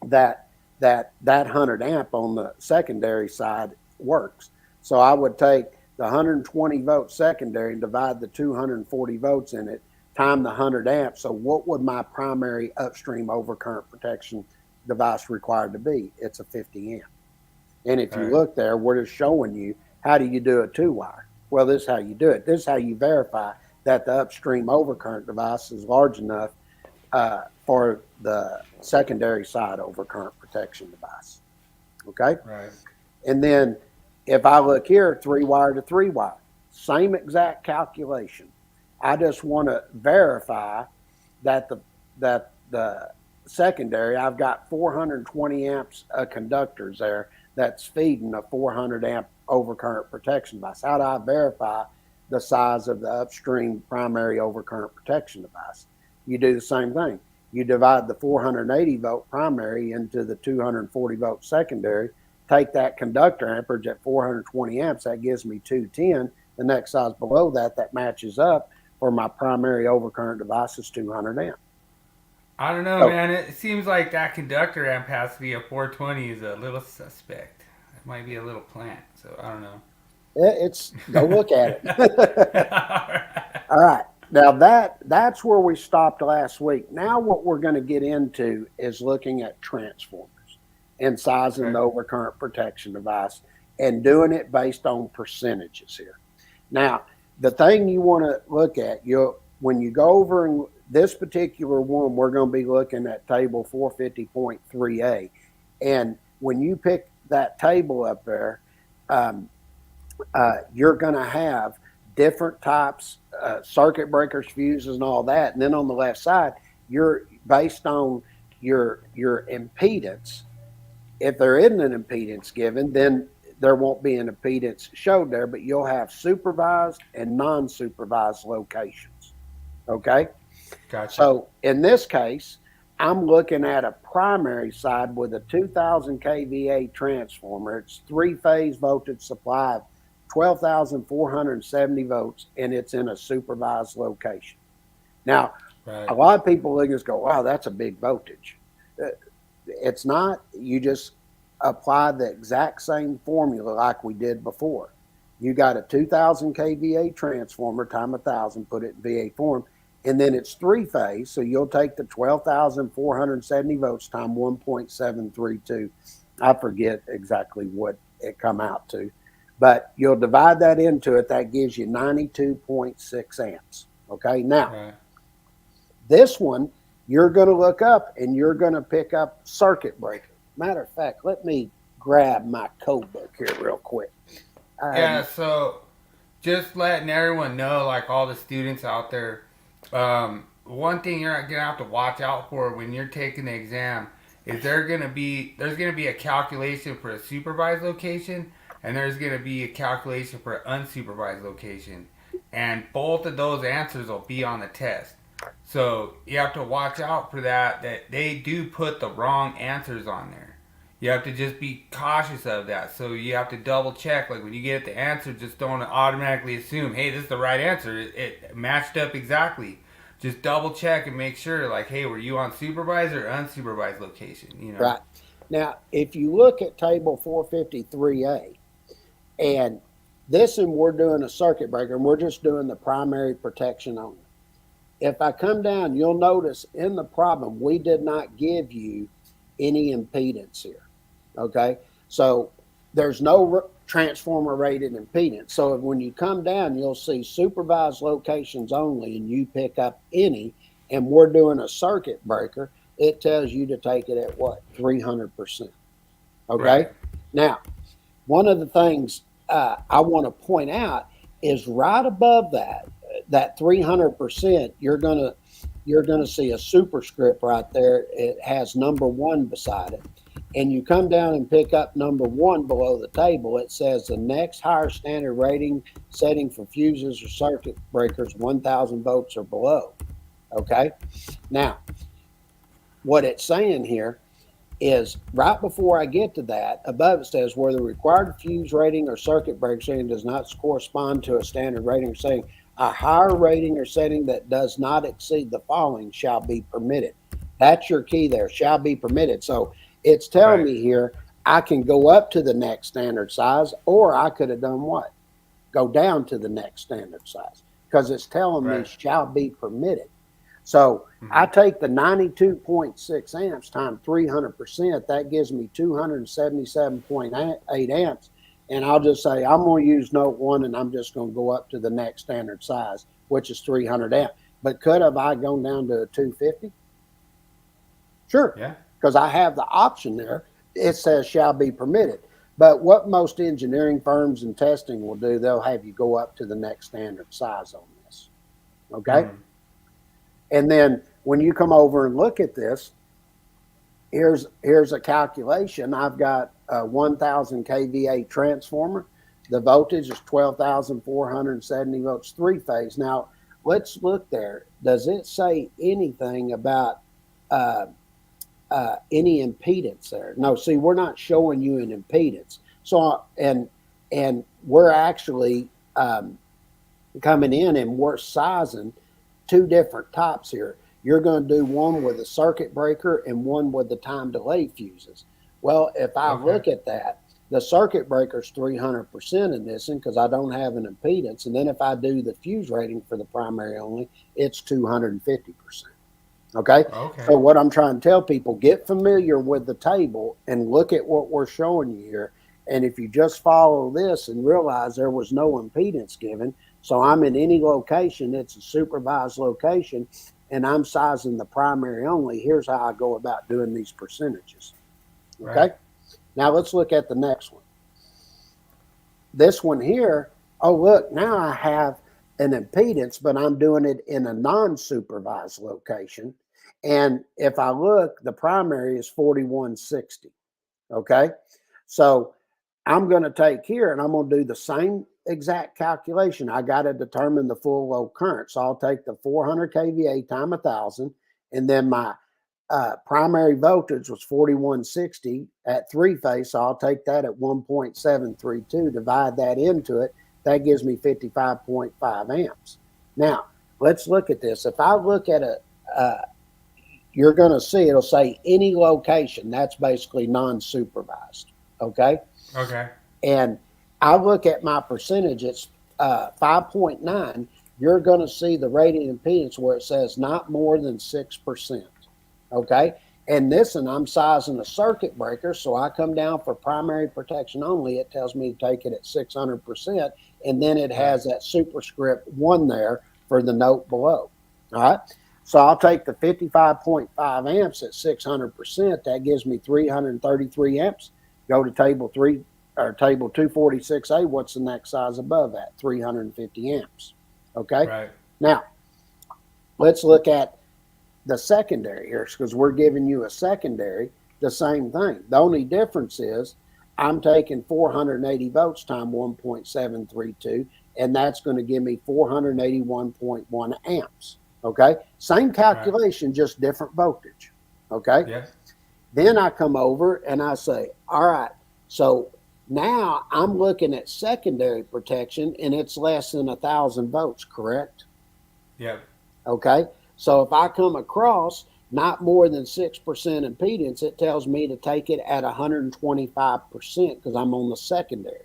that 100 amp on the secondary side works. So I would take the 120 volt secondary and divide the 240 volts in it, time the 100 amps. So what would my primary upstream overcurrent protection device required to be? It's a 50 amp. And if you look there, we're just showing you how do you do a 2-wire. Well, this is how you do it. This is how you verify that the upstream overcurrent device is large enough for the secondary side overcurrent protection device. Okay? Right. And then if I look here, 3-wire to 3-wire, same exact calculation. I just want to verify that the secondary, I've got 420 amps of conductors there that's feeding a 400 amp overcurrent protection device. How do I verify the size of the upstream primary overcurrent protection device? You do the same thing. You divide the 480 volt primary into the 240 volt secondary, take that conductor amperage at 420 amps, that gives me 210. The next size below that, that matches up for my primary overcurrent device is 200 amp. I don't know, man. It seems like that conductor ampacity of 420 is a little suspect. It might be a little plant, so I don't know. It's go look at it. All right. Now that's where we stopped last week. Now what we're going to get into is looking at transformers and sizing the overcurrent protection device and doing it based on percentages here. Now, the thing you want to look at, when you go over in this particular one, we're going to be looking at table 450.3a. And when you pick that table up there, you're going to have different types, circuit breakers, fuses, and all that. And then on the left side, you're based on your impedance. If there isn't an impedance given, then there won't be an impedance showed there, but you'll have supervised and non-supervised locations. Okay? Gotcha. So in this case, I'm looking at a primary side with a 2000 kVA transformer. It's 3-phase voltage supply of 12,470 volts, and it's in a supervised location. Now, a lot of people look and go, wow, that's a big voltage. It's not. You just apply the exact same formula like we did before. You got a 2000 kVA transformer times 1,000, put it in VA form, and then it's 3-phase, so you'll take the 12,470 volts times 1.732. I forget exactly what it come out to, but you'll divide that into it. That gives you 92.6 amps. Okay, now this one you're going to look up and you're going to pick up circuit breaker. Matter of fact, let me grab my code book here real quick. Yeah, so just letting everyone know, like all the students out there, one thing you're gonna have to watch out for when you're taking the exam is there's gonna be a calculation for a supervised location, and there's gonna be a calculation for an unsupervised location, and both of those answers will be on the test. So you have to watch out for that they do put the wrong answers on there. You have to just be cautious of that. So you have to double check. Like when you get the answer, just don't automatically assume, hey, this is the right answer. It matched up exactly. Just double check and make sure, like, hey, were you on supervised or unsupervised location? You know? Right. Now, if you look at table 453A, and this one we're doing a circuit breaker, and we're just doing the primary protection only. If I come down, you'll notice in the problem, we did not give you any impedance here. Okay, so there's no transformer rated impedance. So when you come down, you'll see supervised locations only, and you pick up any, and we're doing a circuit breaker. It tells you to take it at what? 300%. Okay, right. Now, one of the things I want to point out is right above that 300%, you're gonna see a superscript right there. It has number 1 beside it. And you come down and pick up number 1 below the table. It says the next higher standard rating setting for fuses or circuit breakers, 1,000 volts or below. Okay. Now, what it's saying here is right before I get to that, above it says where the required fuse rating or circuit breaker setting does not correspond to a standard rating or setting, a higher rating or setting that does not exceed the following shall be permitted. That's your key there, shall be permitted. So it's telling me here, I can go up to the next standard size, or I could have done what? Go down to the next standard size, because it's telling me shall be permitted. So I take the 92.6 amps times 300%, that gives me 277.8 amps. And I'll just say, I'm going to use note 1, and I'm just going to go up to the next standard size, which is 300 amp. But could have I gone down to a 250? Sure. Yeah. Because I have the option there. It says shall be permitted. But what most engineering firms and testing will do, they'll have you go up to the next standard size on this. Okay? And then when you come over and look at this, here's a calculation. I've got a 1,000 kVA transformer. The voltage is 12,470 volts, three-phase. Now, let's look there. Does it say anything about any impedance there? No, see, we're not showing you an impedance. So, and we're actually coming in and we're sizing two different types here. You're going to do one with a circuit breaker and one with the time delay fuses. Well, if I look at that, the circuit breaker is 300% in this one because I don't have an impedance. And then if I do the fuse rating for the primary only, it's 250%. Okay? So what I'm trying to tell people, get familiar with the table and look at what we're showing you here. And if you just follow this and realize there was no impedance given, so I'm in any location, it's a supervised location, and I'm sizing the primary only, here's how I go about doing these percentages. Okay? Right. Now let's look at the next one. This one here, oh look, now I have an impedance, but I'm doing it in a non-supervised location. And if I look, the primary is 4160. Okay? So I'm going to take here and I'm going to do the same exact calculation. I got to determine the full load current. So I'll take the 400 kVA times 1,000, and then my primary voltage was 4160 at three-phase. So I'll take that at 1.732, divide that into it. That gives me 55.5 amps. Now, let's look at this. If I look at you're going to see it'll say any location. That's basically non-supervised. Okay? Okay. And I look at my percentage, it's 5.9. You're going to see the rated impedance where it says not more than 6%. Okay. And this, and I'm sizing a circuit breaker. So I come down for primary protection only. It tells me to take it at 600%. And then it has that superscript 1 there for the note below. All right. So I'll take the 55.5 amps at 600%. That gives me 333 amps. Go to table 246A. What's the next size above that? 350 amps. Okay. Right. Now, let's look at the secondary here because we're giving you a secondary, the same thing. The only difference is I'm taking 480 volts times 1.732, and that's going to give me 481.1 amps. Okay. Same calculation, just different voltage. Okay. Yeah. Then I come over and I say, all right, so now I'm looking at secondary protection and it's less than 1,000 volts, correct? Yep. Okay. So if I come across not more than 6% impedance, it tells me to take it at 125% because I'm on the secondary.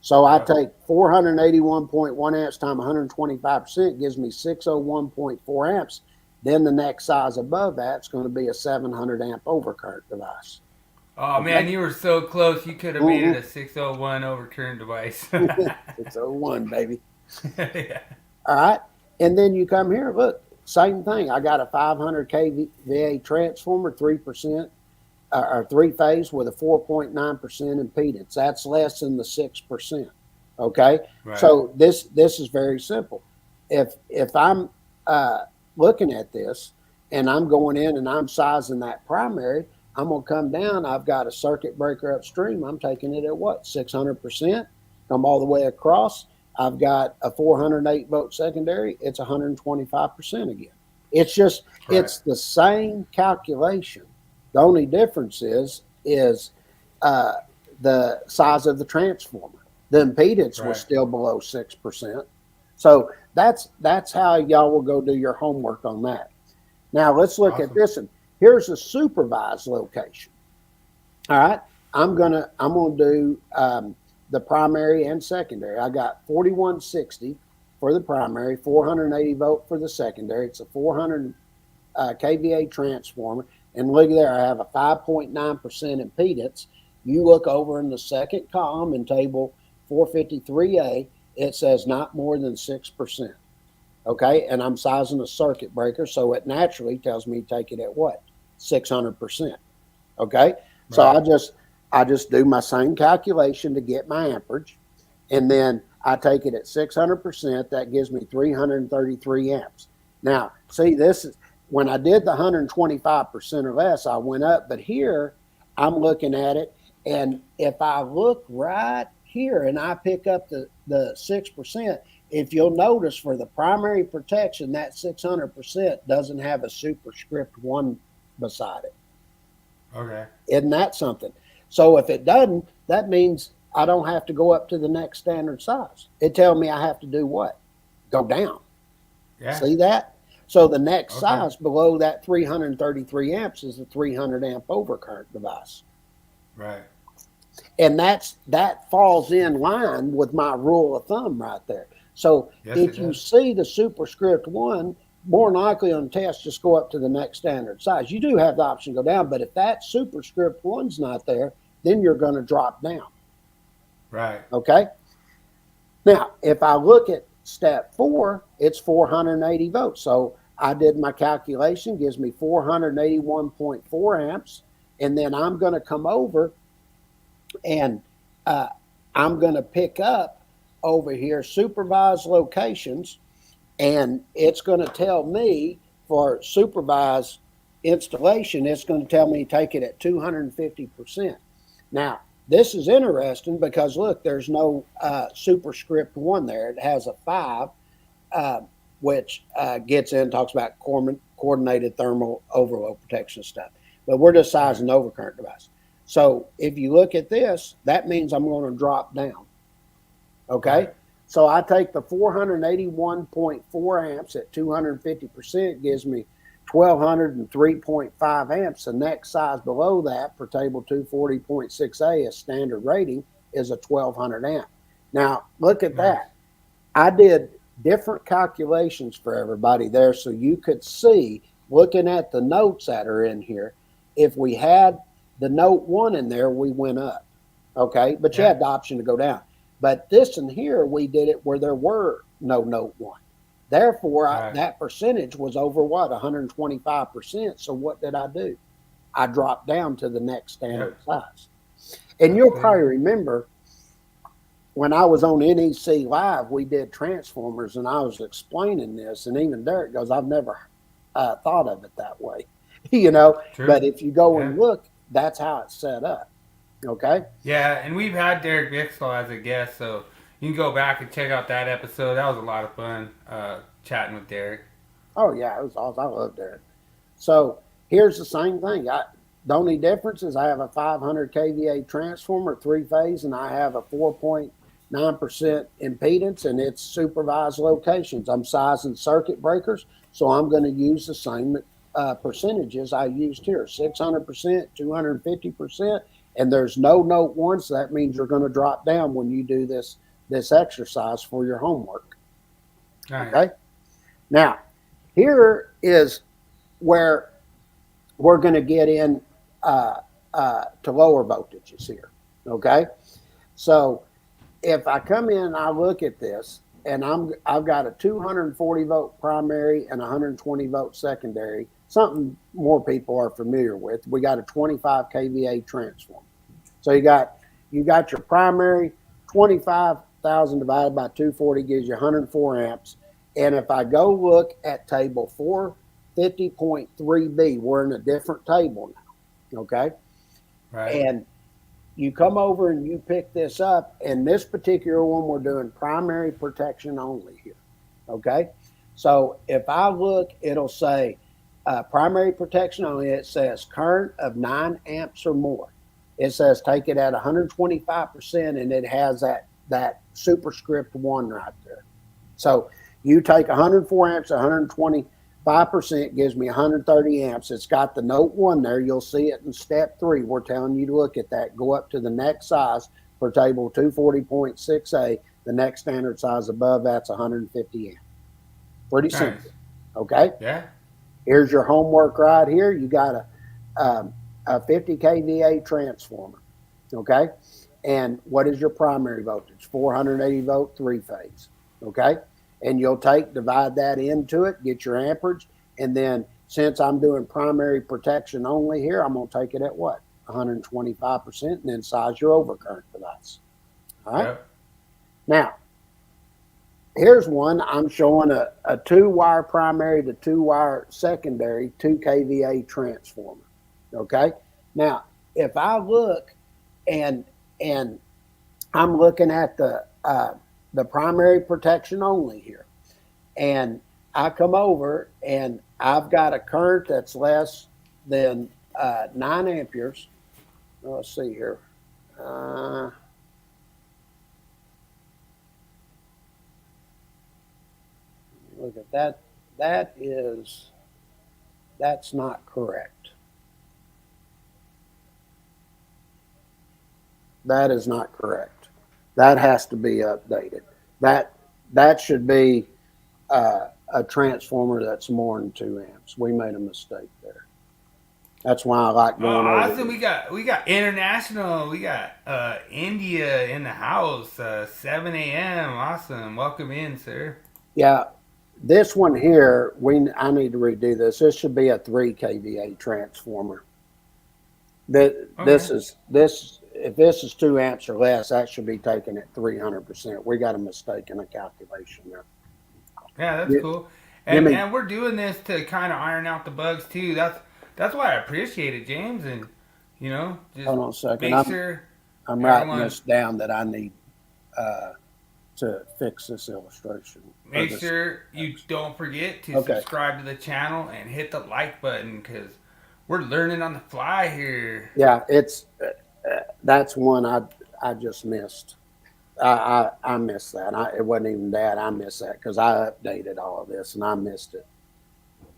So I take 481.1 amps times 125% gives me 601.4 amps. Then the next size above that's going to be a 700 amp overcurrent device. Oh, man, you were so close. You could have made it a 601 overcurrent device. 601, baby. Yeah. All right. And then you come here, look, same thing. I got a 500 kVA transformer, 3%, or three-phase with a 4.9% impedance. That's less than the 6%. Okay. Right. So this is very simple. If I'm looking at this and I'm going in and I'm sizing that primary, I'm going to come down. I've got a circuit breaker upstream. I'm taking it at what? 600%. Come all the way across. I've got a 408 volt secondary. It's 125% again. It's just, it's the same calculation. The only difference is the size of the transformer. The impedance was still below 6%. So that's how y'all will go do your homework on that. Now let's look at this one. Here's a supervised location. All right. I'm gonna do the primary and secondary. I got 4160 for the primary, 480 volt for the secondary. It's a 400 kVA transformer. And look there, I have a 5.9% impedance. You look over in the second column in table 453A, it says not more than 6%. Okay, and I'm sizing a circuit breaker, so it naturally tells me to take it at what? 600%. Okay, so I just do my same calculation to get my amperage, and then I take it at 600%. That gives me 333 amps. Now, see, this when I did the 125% or less, I went up. But here, I'm looking at it, and if I look right here and I pick up the 6%, if you'll notice for the primary protection, that 600% doesn't have a superscript 1 beside it. Okay. Isn't that something? So if it doesn't, that means I don't have to go up to the next standard size. It tells me I have to do what? Go down. Yeah. See that? So the next size below that 333 amps is the 300 amp overcurrent device. Right. And that falls in line with my rule of thumb right there. So if you see the superscript 1, more than likely on the test, just go up to the next standard size. You do have the option to go down, but if that superscript 1's not there, then you're going to drop down. Right. Okay. Now, if I look at step 4, it's 480 volts. So I did my calculation, gives me 481.4 amps. And then I'm going to come over and I'm going to pick up over here supervised locations. And it's going to tell me for supervised installation, it's going to tell me take it at 250%. Now, this is interesting because, look, there's no superscript 1 there. It has a 5, which gets in, talks about coordinated thermal overload protection stuff. But we're just sizing the overcurrent device. So if you look at this, that means I'm going to drop down. Okay? Right. So I take the 481.4 amps at 250%, gives me 1,203.5 amps. The next size below that for table 240.6A, a standard rating, is a 1,200 amp. Now, look at that. I did different calculations for everybody there so you could see, looking at the notes that are in here, if we had the note 1 in there, we went up. Okay? But you had the option to go down. But this in here, we did it where there were no note 1. Therefore, that percentage was over what? 125%. So what did I do? I dropped down to the next standard size. And you'll probably remember when I was on NEC Live, we did transformers, and I was explaining this, and even Derek goes, I've never thought of it that way. You know, True. But if you go and look, that's how it's set up. Okay? Yeah, and we've had Derek Bixel as a guest, so you can go back and check out that episode. That was a lot of fun chatting with Derek. Oh, yeah, it was awesome. I love Derek. So here's the same thing. The only difference is I have a 500 kVA transformer, 3-phase, and I have a 4.9% impedance, and it's supervised locations. I'm sizing circuit breakers, so I'm going to use the same percentages I used here, 600%, 250%. And there's no note 1, so that means you're going to drop down when you do this exercise for your homework. Right. Okay? Now, here is where we're going to get in to lower voltages here. Okay? So if I come in and I look at this, and I've got a 240 volt primary and 120 volt secondary, something more people are familiar with. We got a 25 kVA transformer. So you got your primary, 25,000 divided by 240 gives you 104 amps. And if I go look at table 450.3B, we're in a different table now. Okay? Right. And you come over and you pick this up, and this particular one, we're doing primary protection only here. Okay? So if I look, it'll say primary protection only. It says current of 9 amps or more. It says take it at 125%, and it has that superscript 1 right there. So you take 104 amps, 125% gives me 130 amps. It's got the note 1 there. You'll see it in step 3. We're telling you to look at that. Go up to the next size for table 240.6A. The next standard size above that's 150 amps. Pretty simple. Okay? Yeah. Here's your homework right here. You got a 50 kVA transformer. Okay? And what is your primary voltage? 480 volt, 3-phase. Okay? And you'll divide that into it, get your amperage, and then since I'm doing primary protection only here, I'm going to take it at what? 125%, and then size your overcurrent device. All right? Yep. Now, here's one. I'm showing a 2-wire primary to 2-wire secondary 2 kVA transformer. Okay. Now, if I look and I'm looking at the primary protection only here, and I come over and I've got a current that's less than 9 amperes. Let's see here. Look at that. That's not correct. That is not correct. That has to be updated. That should be a transformer that's more than 2 amps. We made a mistake there. That's why I like going over. Awesome. We got international. We got India in the house. 7 a.m. Awesome. Welcome in, sir. Yeah. This one here, I need to redo this. This should be a 3 kVA transformer. If this is 2 amps or less, that should be taken at 300%. We got a mistake in the calculation there. Yeah, that's cool. And we're doing this to kind of iron out the bugs too. That's why I appreciate it, James. And just hold on a second. Make sure I'm writing this down that I need to fix this illustration. Make sure you don't forget to subscribe to the channel and hit the like button, because we're learning on the fly here. Yeah, that's one I just missed. I missed that. It wasn't even that. I missed that because I updated all of this and I missed it.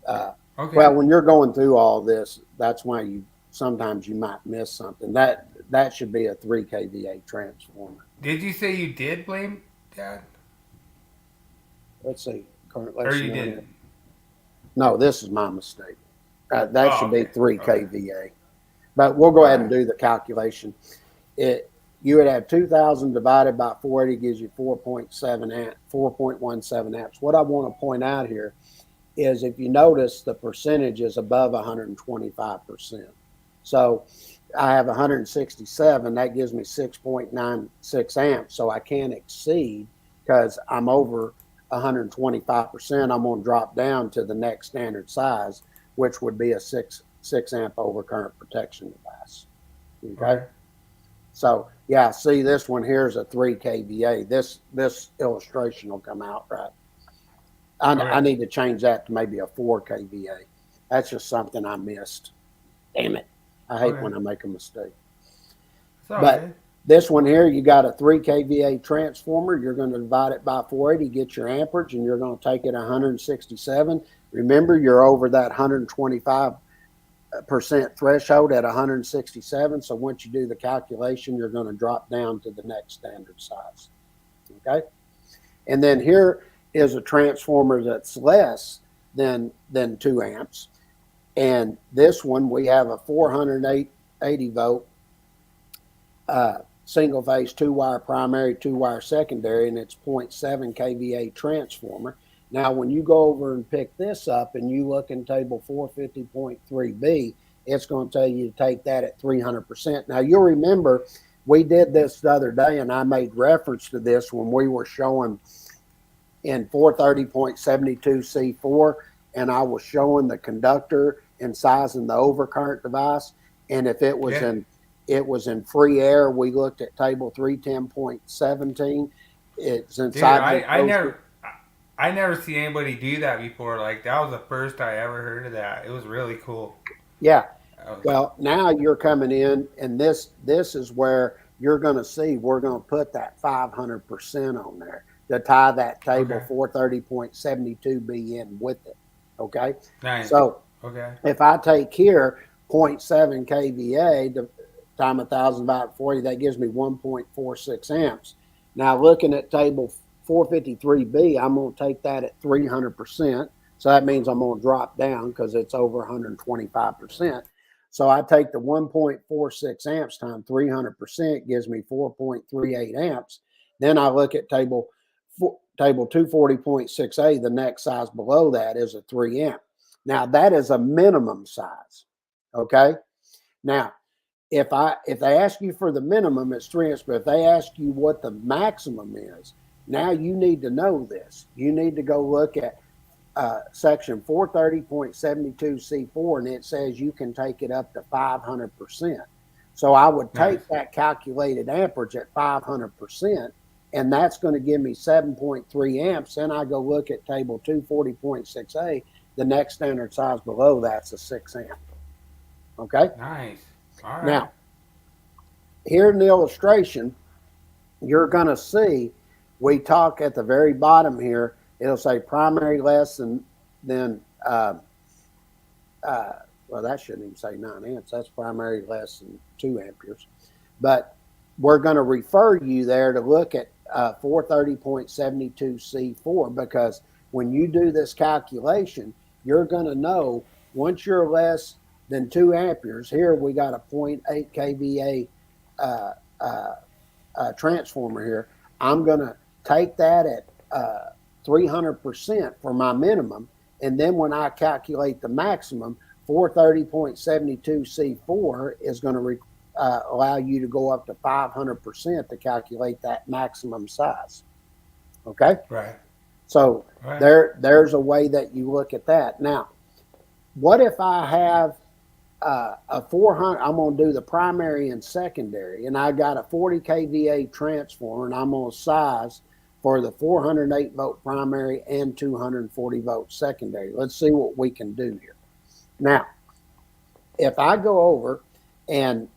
Well, when you're going through all this, that's why sometimes you might miss something. That should be a 3 kVA transformer. Did you say you did blame that? Let's see. Or you didn't? No, this is my mistake. That should be 3 kVA. But we'll go ahead and do the calculation. You would have 2,000 divided by 480 gives you 4.17 amps. What I want to point out here is, if you notice, the percentage is above 125%. So I have 167. That gives me 6.96 amps. So I can't exceed, because I'm over 125%. I'm going to drop down to the next standard size, which would be a 6 amp overcurrent protection device. Okay. So yeah, see, this one here is a 3 kVA. This illustration will come out right. I need to change that to maybe a 4 kVA. That's just something I missed. Damn it. I hate when I make a mistake. But this one here, you got a 3 kVA transformer. You're going to divide it by 480, get your amperage, and you're going to take it 167. Remember, you're over that 125% threshold at 167. So once you do the calculation, you're going to drop down to the next standard size. Okay. And then here is a transformer that's less than 2 amps. And this one, we have a 480 volt single phase 2-wire primary, 2-wire secondary, and it's 0.7 kVA transformer. Now, when you go over and pick this up and you look in table 450.3b, it's going to tell you to take that at 300%. Now, you'll remember we did this the other day, and I made reference to this when we were showing in 430.72C4, and I was showing the conductor and sizing the overcurrent device. And if it was in free air, we looked at table 310.17. It's inside. I never see anybody do that before. Like, that was the first I ever heard of that. It was really cool. Yeah. Well, now you're coming in, and this is where you're going to see we're going to put that 500% on there to tie that table 430.72B in with it. Okay. Nice. So if I take here 0.7 kVA times 1,000 by 40, that gives me 1.46 amps. Now, looking at table 453B, I'm going to take that at 300%. So that means I'm going to drop down because it's over 125%. So I take the 1.46 amps times 300% gives me 4.38 amps. Then I look at table 240.6A, the next size below that is a 3 amp. Now that is a minimum size. Okay. Now, if they ask you for the minimum, it's 3 amps, but if they ask you what the maximum is, Now you need to know this. You need to go look at section 430.72C4, and it says you can take it up to 500%. So I would take that calculated amperage at 500%, and that's going to give me 7.3 amps. Then I go look at table 240.6A. The next standard size below that's a 6 amp. Okay? Nice. All right. Now, here in the illustration, you're going to see, we talk at the very bottom here, it'll say primary less than well, that shouldn't even say 9 amps. That's primary less than 2 amperes. But we're going to refer you there to look at 430.72C4, because when you do this calculation, you're going to know once you're less than 2 amperes, here we got a 0.8 kVA transformer here. I'm going to take that at 300% for my minimum, and then when I calculate the maximum, 430.72C4 is going to allow you to go up to 500% to calculate that maximum size. Okay? Right. So there's a way that you look at that. Now, what if I have a 400, I'm going to do the primary and secondary, and I got a 40 kVA transformer, and I'm going to size for the 408 volt primary and 240 volt secondary. Let's see what we can do here. Now, if I go over and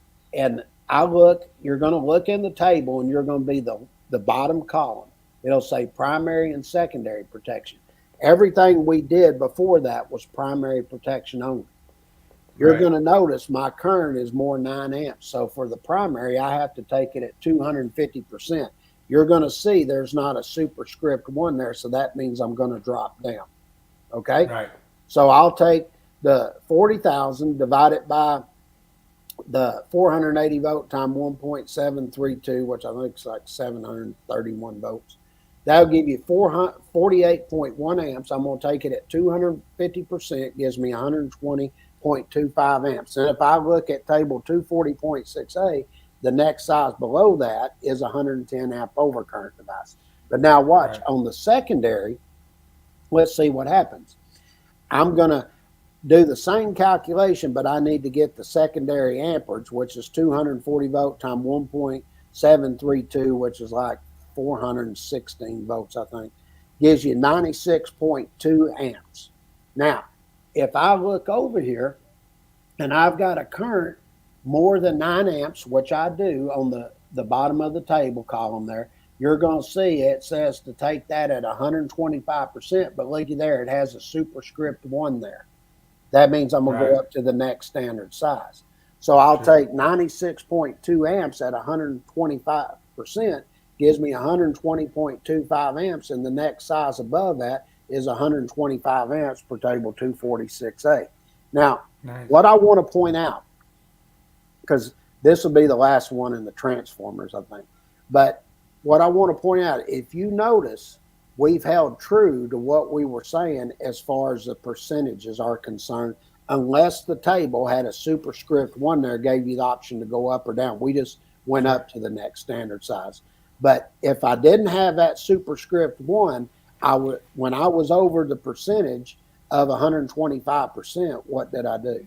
I look, you're going to look in the table, and you're going to be the bottom column. It'll say primary and secondary protection. Everything we did before that was primary protection only. You're going to notice my current is more 9 amps. So for the primary, I have to take it at 250%. You're going to see there's not a superscript 1 there, so that means I'm going to drop down. Okay? Right. So I'll take the 40,000, divide it by the 480 volt times 1.732, which I think is like 731 volts. That'll give you 48.1 amps. I'm going to take it at 250%, gives me 120.25 amps. And if I look at table 240.6A, the next size below that is a 110 amp overcurrent device. But now watch, on the secondary, let's see what happens. I'm going to do the same calculation, but I need to get the secondary amperage, which is 240 volt times 1.732, which is like 416 volts, I think. Gives you 96.2 amps. Now, if I look over here and I've got a current more than 9 amps, which I do on the bottom of the table column there, you're going to see it says to take that at 125%, but looky there, it has a superscript 1 there. That means I'm going to go up to the next standard size. So I'll take 96.2 amps at 125%, gives me 120.25 amps, and the next size above that is 125 amps per table 246A. Now, what I want to point out, because this will be the last one in the transformers, I think, but what I want to point out, if you notice, we've held true to what we were saying as far as the percentages are concerned, unless the table had a superscript 1 there, gave you the option to go up or down. We just went up to the next standard size. But if I didn't have that superscript 1, when I was over the percentage of 125%, what did I do?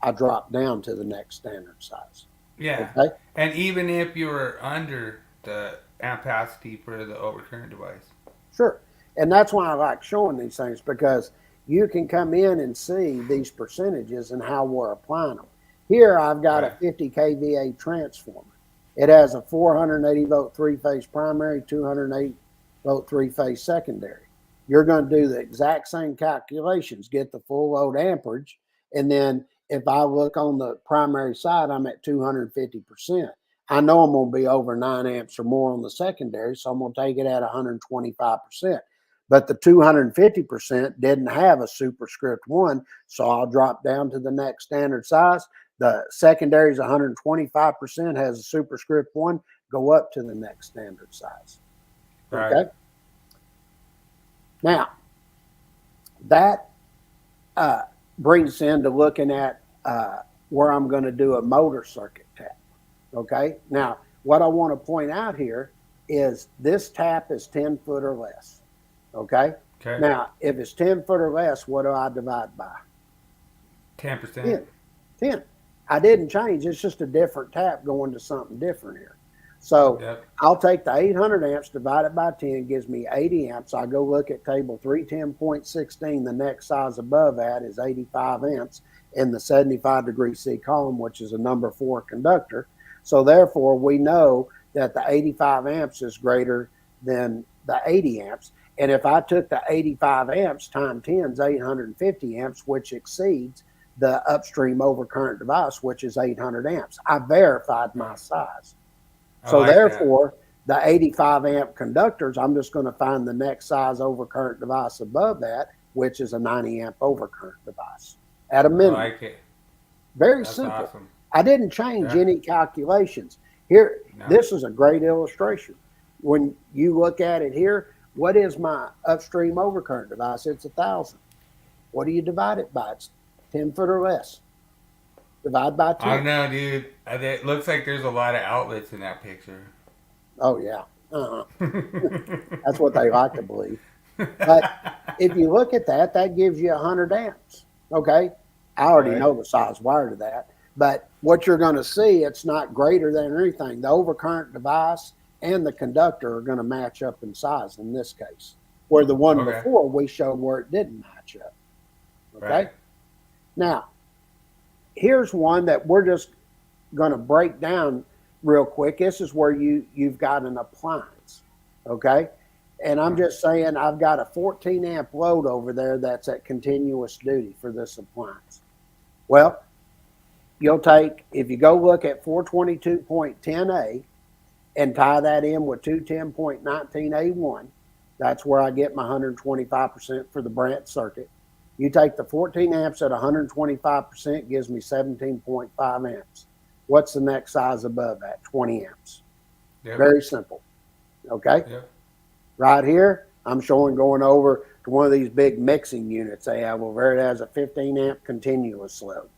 I dropped down to the next standard size. Yeah. Okay? And even if you were under the ampacity for the overcurrent device. Sure. And that's why I like showing these things, because you can come in and see these percentages and how we're applying them. Here I've got a 50 kVA transformer. It has a 480 volt 3-phase primary, 208 volt 3-phase secondary. You're going to do the exact same calculations, get the full load amperage, and then if I look on the primary side, I'm at 250%. I know I'm going to be over 9 amps or more on the secondary, so I'm going to take it at 125%. But the 250% didn't have a superscript 1, so I'll drop down to the next standard size. The secondary is 125%, has a superscript 1, go up to the next standard size. Right. Okay? Now, that brings us into looking at where I'm going to do a motor circuit tap. Okay? Now, what I want to point out here is this tap is 10 foot or less. Okay? Okay. Now, if it's 10 foot or less, what do I divide by? 10%. 10. I didn't change. It's just a different tap going to something different here. So I'll take the 800 amps divided by 10, gives me 80 amps. I go look at table 310.16. The next size above that is 85 amps in the 75 degree C column, which is a number 4 conductor. So therefore, we know that the 85 amps is greater than the 80 amps. And if I took the 85 amps times 10 is 850 amps, which exceeds the upstream overcurrent device, which is 800 amps. I verified my size. So therefore, the 85 amp conductors, I'm just going to find the next size overcurrent device above that, which is a 90 amp overcurrent device at a minimum. I like it. Very That's simple. Awesome. I didn't change any calculations. Here, this is a great illustration. When you look at it here, what is my upstream overcurrent device? It's 1,000. What do you divide it by? It's 10 foot or less. Divide by 10. I don't know, dude. It looks like there's a lot of outlets in that picture. Oh, yeah. That's what they like to believe. But if you look at that, that gives you 100 amps. Okay? I already know the size wire to that. But what you're going to see, it's not greater than anything. The overcurrent device and the conductor are going to match up in size in this case. Where the one before, we showed where it didn't match up. Okay? Right. Now, here's one that we're just going to break down real quick. This is where you've got an appliance, okay? And I'm just saying I've got a 14 amp load over there that's at continuous duty for this appliance. Well, you'll take, if you go look at 422.10A and tie that in with 210.19A1, that's where I get my 125% for the branch circuit. You take the 14 amps at 125%, gives me 17.5 amps. What's the next size above that? 20 amps. Yep. Very simple. Okay? Yep. Right here, I'm showing going over to one of these big mixing units they have over there. It has a 15 amp continuous load.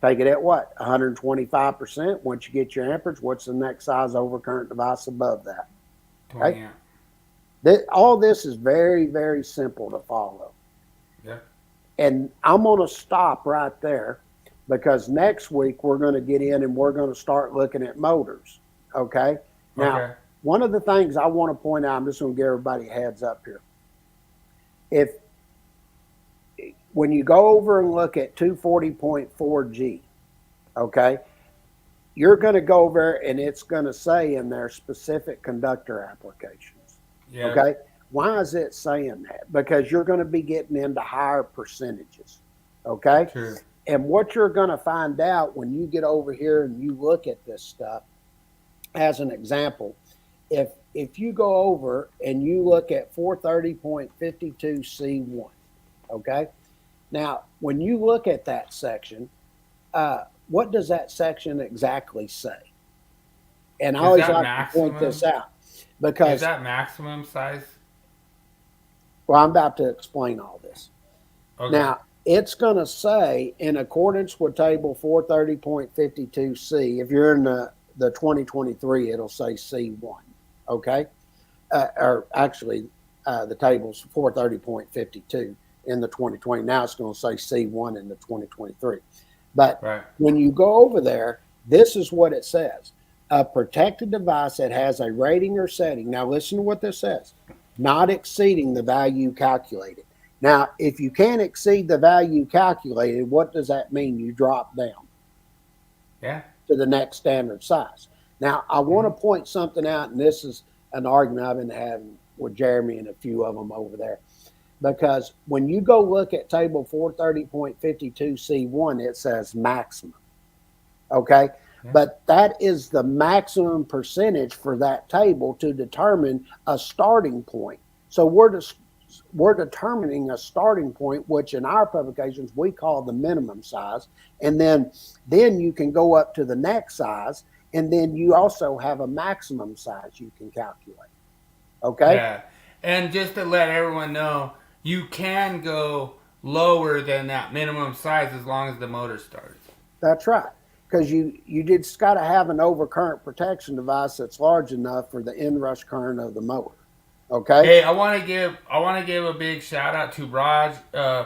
Take it at what? 125%. Once you get your amperage, what's the next size overcurrent device above that? 20 amp. All this is very, very simple to follow. Yeah. And I'm going to stop right there because next week we're going to get in and we're going to start looking at motors. Okay? Now, one of the things I want to point out, I'm just going to give everybody a heads up here. When you go over and look at 240.4G, okay, you're going to go over and it's going to say in there specific conductor applications. Yeah. Okay? Why is it saying that? Because you're going to be getting into higher percentages. Okay? True. And what you're going to find out when you get over here and you look at this stuff, as an example, if you go over and you look at 430.52C1, okay? Now, when you look at that section, what does that section exactly say? And I always like to point this out because is that maximum size? Well, I'm about to explain all this. Okay. Now, it's going to say, in accordance with table 430.52C, if you're in the 2023, it'll say C1, okay? Or actually, the table's 430.52 in the 2020. Now it's going to say C1 in the 2023. But when you go over there, this is what it says. A protected device that has a rating or setting. Now listen to what this says. Not exceeding the value calculated. Now, if you can't exceed the value calculated, what does that mean? You drop down to the next standard size. Now, I want to point something out, and this is an argument I've been having with Jeremy and a few of them over there. Because when you go look at table 430.52C1, it says maximum. Okay? Yeah. But that is the maximum percentage for that table to determine a starting point. So we're determining a starting point, which in our publications we call the minimum size. And then you can go up to the next size. And then you also have a maximum size you can calculate. Okay? Yeah. And just to let everyone know, you can go lower than that minimum size as long as the motor starts. That's right. because you just got to have an overcurrent protection device that's large enough for the inrush current of the motor. Okay. Hey, I want to give a big shout out to Raj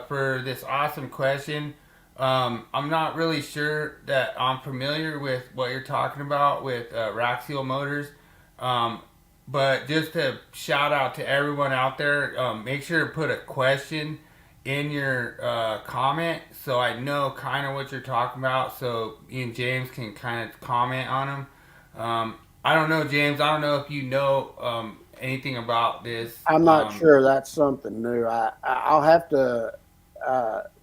for this awesome question. I'm not really sure that I'm familiar with what you're talking about with rack seal motors, but just to shout out to everyone out there, make sure to put a question in your comment so I know kind of what you're talking about, so me and James can kind of comment on them. I don't know, James. I don't know if you know anything about this. I'm not sure. That's something new. I'll have to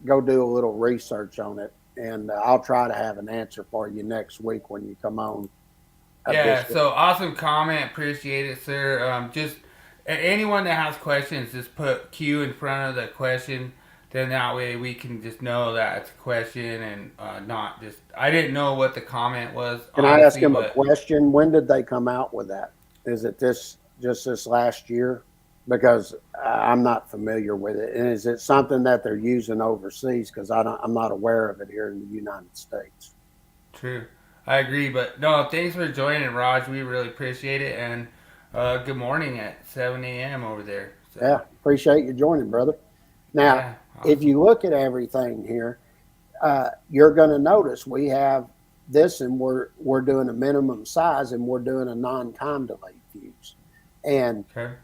go do a little research on it, and I'll try to have an answer for you next week when you come on. Yeah, so awesome comment. Appreciate it, sir. Just anyone that has questions, just put Q in front of the question. Then that way we can just know that it's a question and not just. I didn't know what the comment was. Can I ask him a question? When did they come out with that? Is it just this last year? Because I'm not familiar with it. And is it something that they're using overseas? Because I'm not aware of it here in the United States. True. I agree. But no, thanks for joining, Raj. We really appreciate it. And good morning at 7 a.m. over there. So. Yeah, appreciate you joining, brother. Now, yeah, awesome. If you look at everything here, you're going to notice we have this, and we're doing a minimum size, and we're doing a non-time delay fuse. And okay.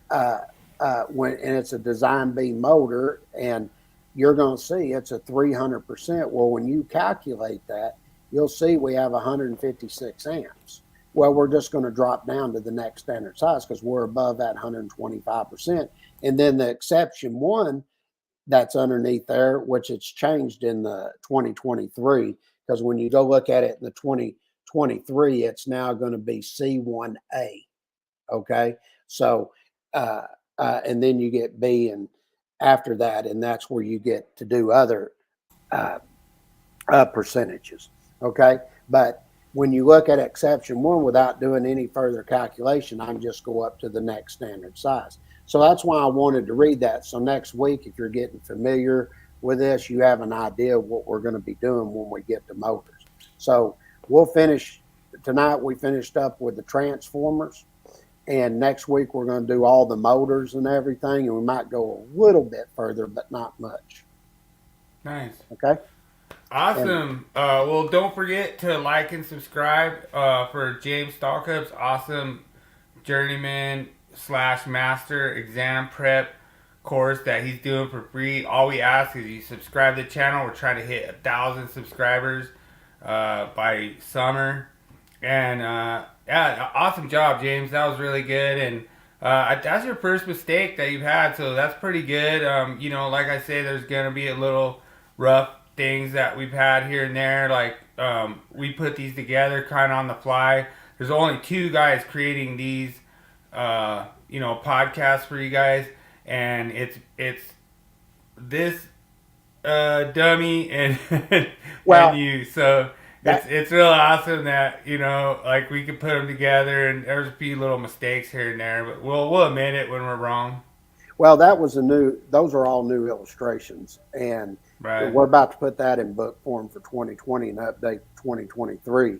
And it's a design B motor, and you're going to see it's a 300%. Well, when you calculate that, you'll see we have 156 amps. Well, we're just going to drop down to the next standard size because we're above that 125%. And then the exception one that's underneath there, which it's changed in the 2023, because when you go look at it in the 2023, it's now going to be C1A. Okay. So, and then you get B and after that, and that's where you get to do other percentages. Okay. But when you look at exception one without doing any further calculation, I can just go up to the next standard size. So that's why I wanted to read that. So next week, if you're getting familiar with this, you have an idea of what we're going to be doing when we get to motors. So we'll finish tonight. We finished up with the transformers. And next week, we're going to do all the motors and everything. And we might go a little bit further, but not much. Nice. Okay. Awesome. Well, don't forget to like and subscribe for James Stallcup's awesome Journeyman / Master exam prep course that he's doing for free. All we ask is you subscribe to the channel. We're trying to hit 1,000 subscribers by summer. And yeah, awesome job, James. That was really good. And that's your first mistake that you've had, so that's pretty good. You know, like I say, there's gonna be a little rough things that we've had here and there. Like we put these together kind of on the fly. There's only 2 guys creating these, you know, podcasts for you guys, and it's this dummy and well, and you. So it's real awesome that, you know, like we could put them together, and there's a few little mistakes here and there, but we'll admit it when we're wrong. Well, those are all new illustrations, and right. We're about to put that in book form for 2020 and update 2023.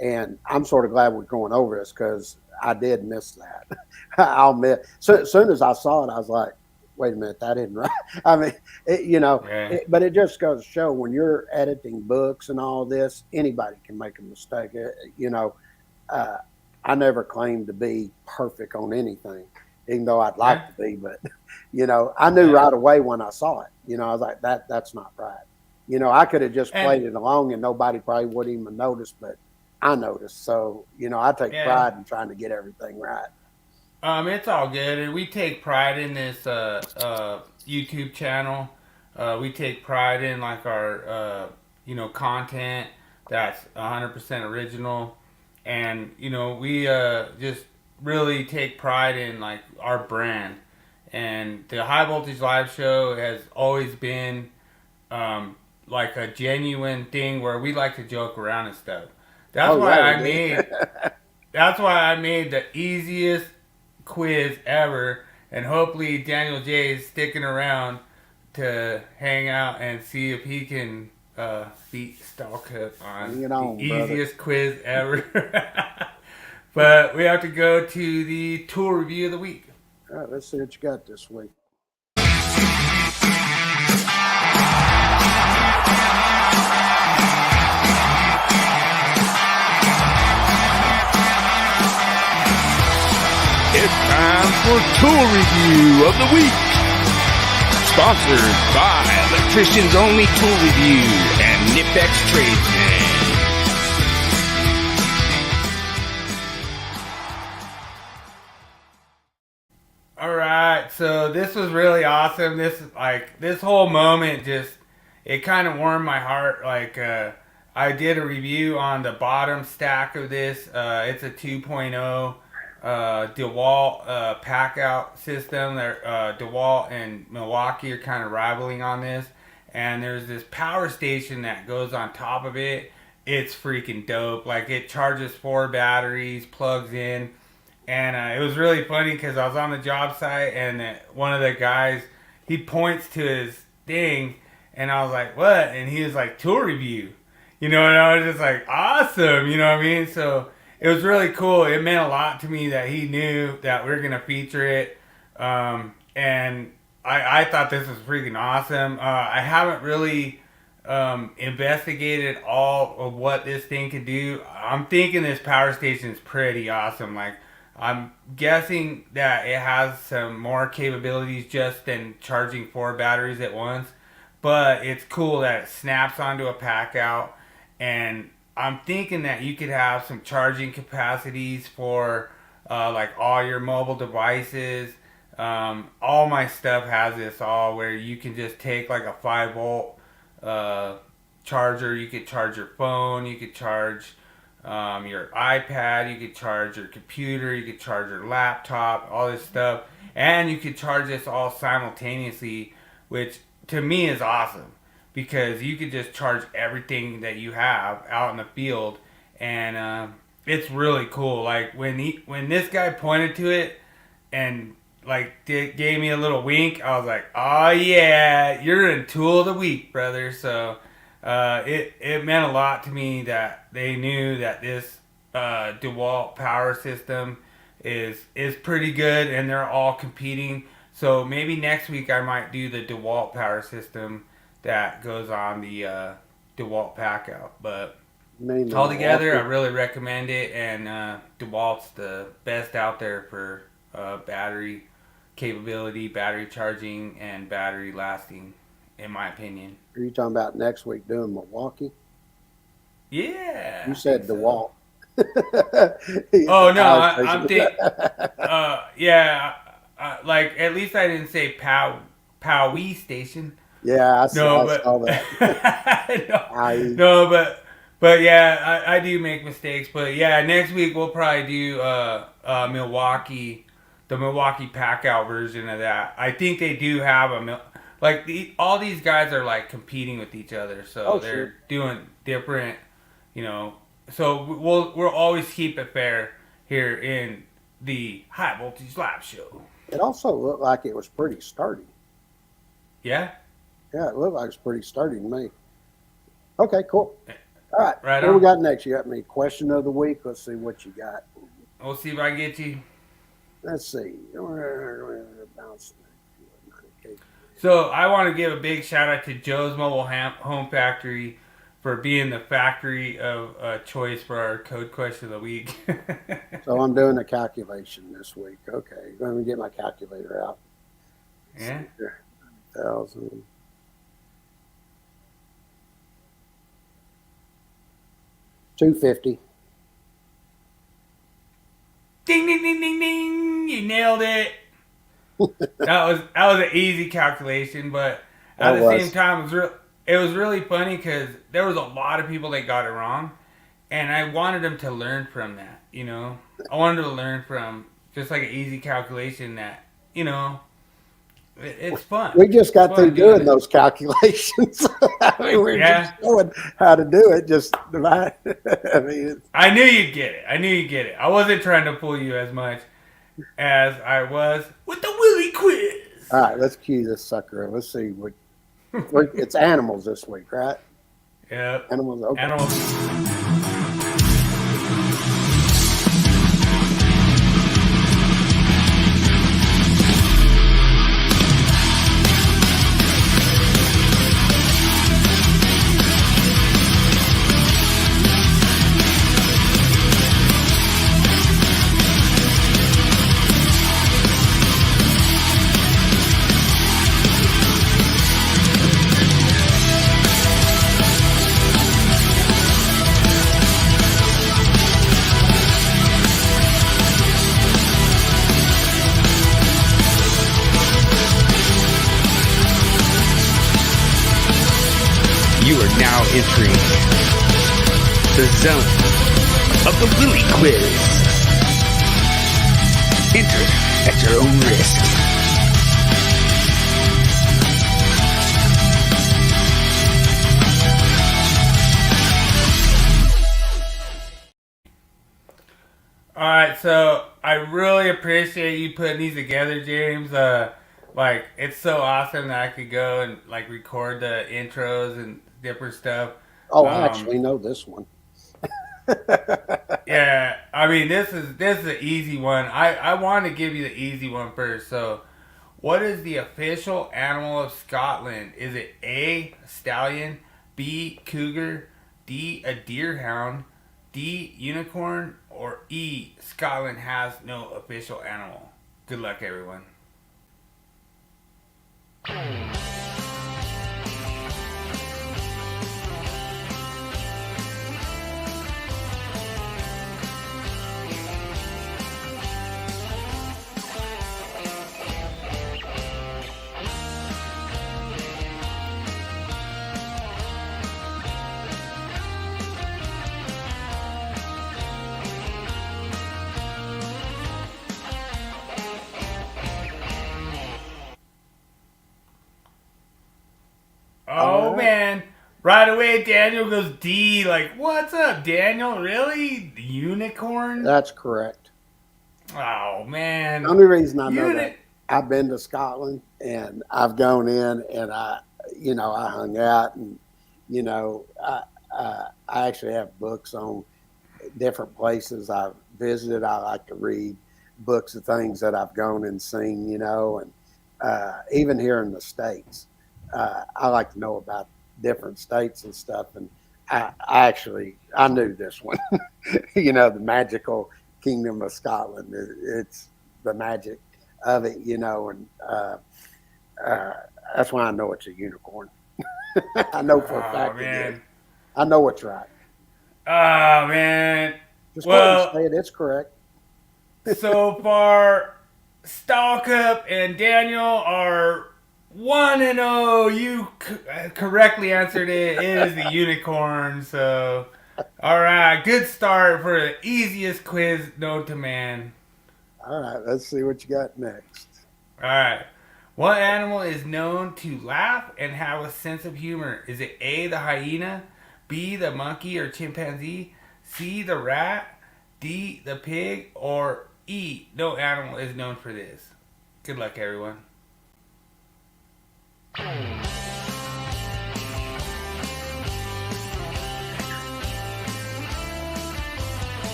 And I'm sort of glad we're going over this because I did miss that. I'll admit. So as soon as I saw it, I was like, wait a minute, that isn't right. I mean, you know, yeah. But it just goes to show when you're editing books and all this, anybody can make a mistake. You know, I never claimed to be perfect on anything, even though I'd like to be. But, you know, I knew right away when I saw it. You know, I was like, that's not right. You know, I could have just played it along and nobody probably wouldn't even notice, but I noticed. So, you know, I take pride in trying to get everything right. It's all good, and we take pride in this YouTube channel. We take pride in like our you know, content that's 100% original, and you know, we just really take pride in like our brand. And the High Voltage Live Show has always been like a genuine thing where we like to joke around and stuff. That's why I made. That's why I made the easiest quiz ever, and hopefully Daniel J is sticking around to hang out and see if he can beat Stallcup on Bring it on, the brother. easiest quiz ever. But we have to go to the tool review of the week. All right, let's see what you got this week. It's time for Tool Review of the Week. Sponsored by Electrician's Only Tool Review and Nipex Tradesman. All right, so this was really awesome. This whole moment it kind of warmed my heart. I did a review on the bottom stack of this. It's a 2.0 DeWalt pack out system. DeWalt and Milwaukee are kind of rivaling on this, and there's this power station that goes on top of it. It's freaking dope. Like, it charges 4 batteries, plugs in, and it was really funny because I was on the job site, and one of the guys, he points to his thing, and I was like, what? And he was like, tool review. You know, and I was just like, awesome, you know what I mean? So it was really cool. It meant a lot to me that he knew that we were going to feature it. And I thought this was freaking awesome. I haven't really investigated all of what this thing can do. I'm thinking this power station is pretty awesome. Like, I'm guessing that it has some more capabilities just than charging 4 batteries at once. But it's cool that it snaps onto a pack out. And I'm thinking that you could have some charging capacities for like all your mobile devices. All my stuff has this all where you can just take like a 5-volt charger. You could charge your phone. You could charge your iPad. You could charge your computer. You could charge your laptop. All this stuff. And you could charge this all simultaneously, which to me is awesome. Because you could just charge everything that you have out in the field, and it's really cool. Like, when this guy pointed to it and like gave me a little wink, I was like, oh yeah, you're in tool of the week, brother. So it meant a lot to me that they knew that this DeWalt power system is pretty good, and they're all competing. So maybe next week I might do the DeWalt power system that goes on the DeWalt pack out. But altogether, I really recommend it, and DeWalt's the best out there for battery capability, battery charging, and battery lasting, in my opinion. Are you talking about next week doing Milwaukee? Yeah. You said DeWalt. Oh, no, I'm thinking, yeah, like, at least I didn't say Powee Station. Yeah, I saw that. But yeah, I do make mistakes. But yeah, next week we'll probably do Milwaukee, the Milwaukee pack out version of that. I think they do have all these guys are like competing with each other, so they're doing different, you know. So we'll always keep it fair here in the High Voltage Live Show. It also looked like it was pretty sturdy. Yeah. Yeah, it looked like it's pretty sturdy to me. Okay, cool. All right. Right what on. we got next? You got me question of the week. Let's see what you got. We'll see if I get you. Let's see. So I want to give a big shout out to Joe's Mobile Home Factory for being the factory of choice for our code question of the week. So I'm doing a calculation this week. Okay, let me get my calculator out. Yeah. 1,000. $250. Ding ding ding ding ding! You nailed it. that was an easy calculation, but at the same time, it was really funny because there was a lot of people that got it wrong, and I wanted them to learn from that. You know, I wanted them to learn from just like an easy calculation that, you know, it's fun. We just got through doing those calculations. I mean, we're just showing how to do it. Just divide. I knew you'd get it. I wasn't trying to fool you as much as I was with the Willie Quiz. All right, let's cue this sucker. Let's see what. It's animals this week, right? Yep. Animals. Okay. Animals. You are now entering the zone of the Willie Quiz. Enter at your own risk. All right, so I really appreciate you putting these together, James. Like, it's so awesome that I could go and like record the intros and different stuff. Oh, I actually know this one. Yeah, I mean this is an easy one. I want to give you the easy one first. So, what is the official animal of Scotland? Is it A, stallion, B, cougar, D, a deerhound, D, unicorn, or E, Scotland has no official animal? Good luck, everyone. Oh man! Right away, Daniel goes D. Like, what's up, Daniel? Really? The unicorn? That's correct. Oh man! The only reason I know that, I've been to Scotland and I've gone in and I hung out and I actually have books on different places I've visited. I like to read books of things that I've gone and seen, and even here in the States. I like to know about different states and stuff. And I knew this one, the magical kingdom of Scotland. It's the magic of it, and that's why I know it's a unicorn. I know for a fact it is. I know what's right. Oh man! Just go ahead and say it. It's correct. So far, Stallcup and Daniel are 1-0. You correctly answered it. It is the unicorn. So, all right, good start for the easiest quiz known to man. All right, let's see what you got next. All right, what animal is known to laugh and have a sense of humor? Is it A, the hyena, B, the monkey or chimpanzee, C, the rat, D, the pig, or E, no animal is known for this? Good luck, everyone.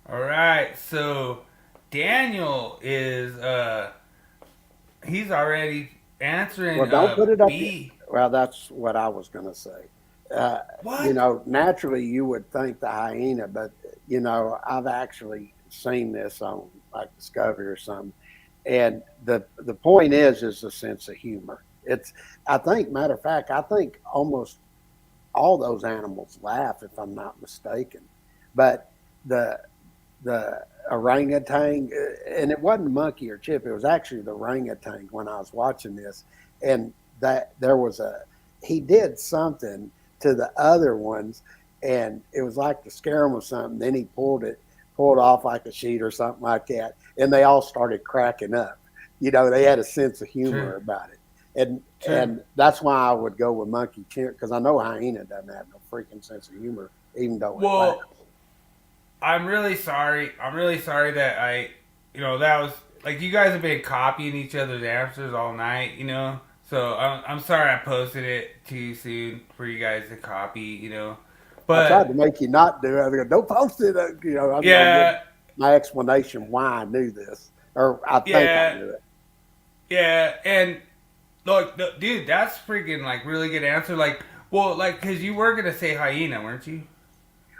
Alright, so Daniel is he's already answering well, don't put it up B. Well, that's what I was going to say. What? Naturally you would think the hyena, but I've actually seen this on like Discovery or something. And the point is a sense of humor. I think almost all those animals laugh, if I'm not mistaken. But the orangutan, and it wasn't monkey or chip, it was actually the orangutan when I was watching this, and that he did something to the other ones, and it was like to scare them with something. Then he pulled it pulled off like a sheet or something like that, and they all started cracking up. They had a sense of humor about it, and that's why I would go with monkey chimp, because I know hyena doesn't have no freaking sense of humor, even though it laughs. I'm really sorry. I'm really sorry that that was like, you guys have been copying each other's answers all night, So I'm sorry I posted it too soon for you guys to copy, But I tried to make you not do it. I go, don't post it. I'm gonna give my explanation why I knew this, or I think I knew it. Yeah, and look, dude, that's freaking like really good answer. Like, well, like, because you were gonna say hyena, weren't you?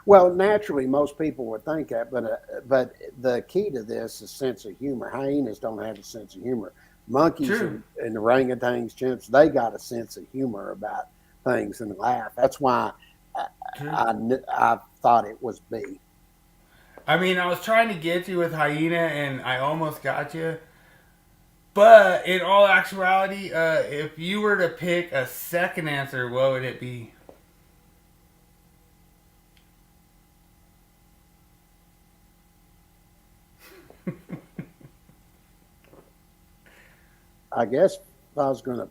Well, naturally, most people would think that, but the key to this is sense of humor. Hyenas don't have a sense of humor. Monkeys and orangutans, chimps, they got a sense of humor about things and laugh. That's why I thought it was B. I mean, I was trying to get you with hyena, and I almost got you. But in all actuality, if you were to pick a second answer, what would it be? I guess if I was going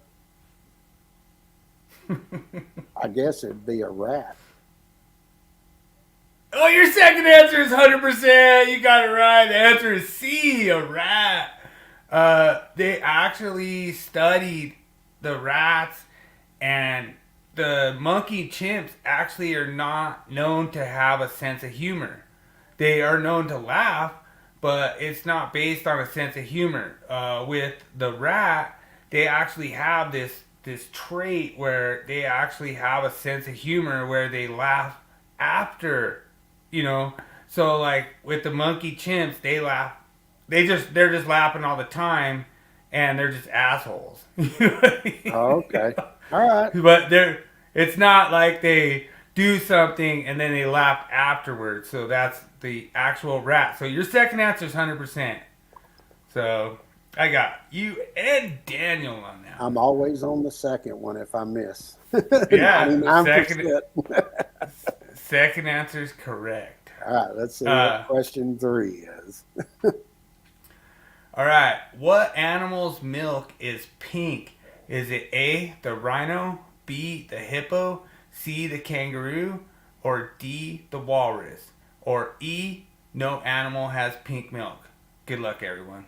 to, I guess it'd be a rat. Oh, your second answer is 100%. You got it right. The answer is C, a rat. They actually studied the rats, and the monkey chimps actually are not known to have a sense of humor. They are known to laugh, but it's not based on a sense of humor. With the rat, they actually have this trait where they actually have a sense of humor where they laugh after, So like with the monkey chimps, they laugh. They're just laughing all the time, and they're just assholes. Oh, okay. All right. But it's not like they do something and then they laugh afterwards. So that's the actual rat. So your second answer is 100%. So I got you and Daniel on that. I'm always on the second one if I miss. Yeah, second answer is correct. All right, let's see what question 3 is. All right, what animal's milk is pink? Is it A, the rhino, B, the hippo, C, the kangaroo, or D, the walrus, or E, no animal has pink milk? Good luck, everyone.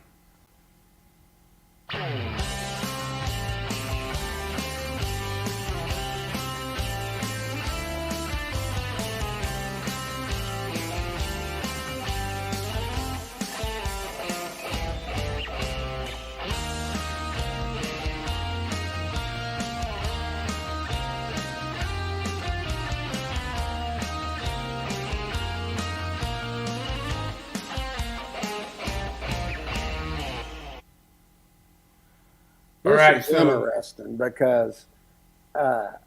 This is interesting because Dad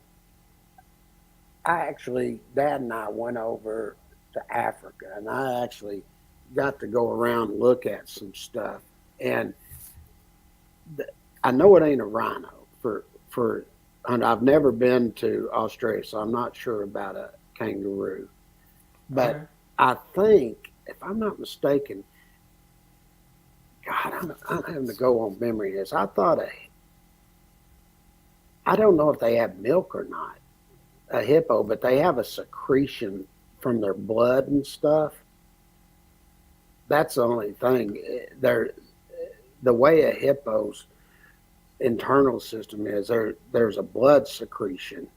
and I went over to Africa, and I actually got to go around and look at some stuff. And I know it ain't a rhino and I've never been to Australia, so I'm not sure about a kangaroo. But I think, if I'm not mistaken, God, I'm having to go on memory this. I don't know if they have milk or not, a hippo, but they have a secretion from their blood and stuff. That's the only thing. The way a hippo's internal system is, there's a blood secretion.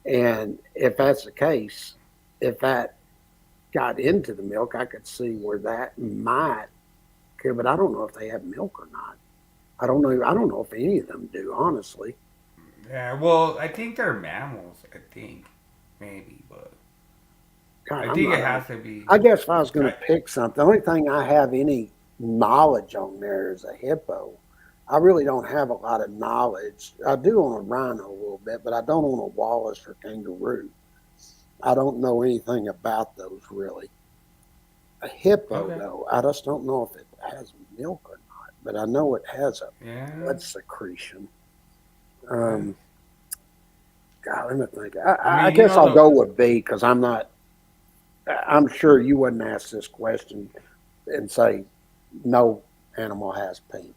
And if that's the case, if that got into the milk, I could see where that might, but I don't know if they have milk or not. I don't know if any of them do, honestly. Yeah, well, I think they're mammals. I think maybe, but God, I think it has to be. I guess if I was going to pick something, the only thing I have any knowledge on there is a hippo. I really don't have a lot of knowledge. I do on a rhino a little bit, but I don't on a walrus or kangaroo. I don't know anything about those really. A hippo, though, I just don't know if it has milk or not, but I know it has a blood secretion. God, let me think. I guess I'll go with B because I'm not I'm sure you wouldn't ask this question and say no animal has pink.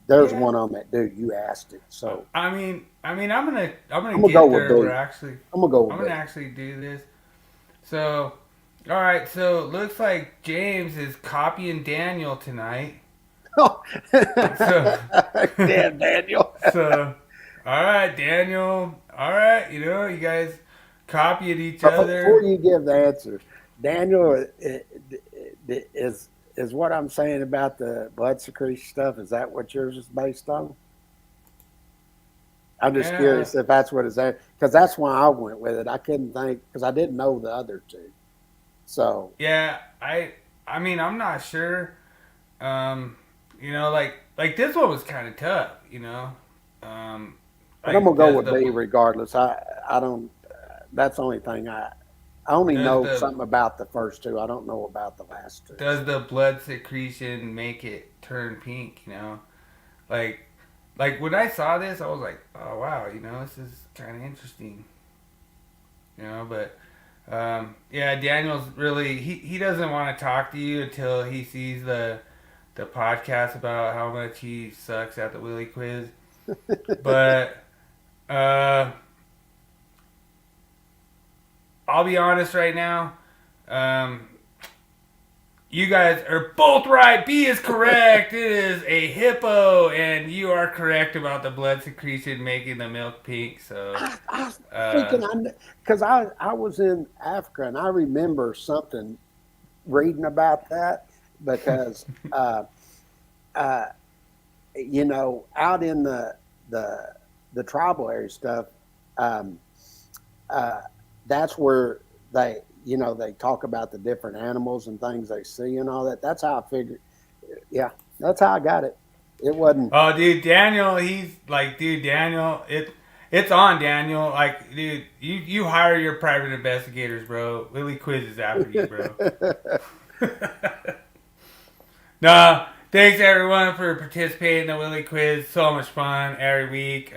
There's one on that dude. You asked it, so I mean, I'm gonna I'm gonna get go there. with We're B. actually, I'm gonna go with I'm gonna B. actually do this. So, all right. So it looks like James is copying Daniel tonight. So, Damn, Daniel. so, all right, Daniel. All right, you guys copying each But other. before you give the answer, Daniel is what I'm saying about the blood secretion stuff. Is that what yours is based on? I'm just curious if that's what it's at, because that's why I went with it. I couldn't think because I didn't know the other two. So yeah, I mean, I'm not sure. Like this one was kind of tough. but I'm gonna go with B regardless. I don't. That's the only thing I only know something about the first two. I don't know about the last two. Does the blood secretion make it turn pink? Like when I saw this, I was like, oh wow, this is kind of interesting. But yeah, Daniel's really he doesn't want to talk to you until he sees the podcast about how much he sucks at the Willie Quiz. But I'll be honest right now. You guys are both right. B is correct. It is a hippo, and you are correct about the blood secretion making the milk pink. So I was thinking, because I was in Africa and I remember something reading about that because out in the tribal area stuff, that's where they talk about the different animals and things they see and all that. That's how I figured. Yeah, that's how I got it. It wasn't. Oh, dude, Daniel, Daniel, it's on, Daniel. Like, dude, you hire your private investigators, bro. Willie Quiz is after you, bro. No, thanks everyone for participating in the Willie Quiz. So much fun every week.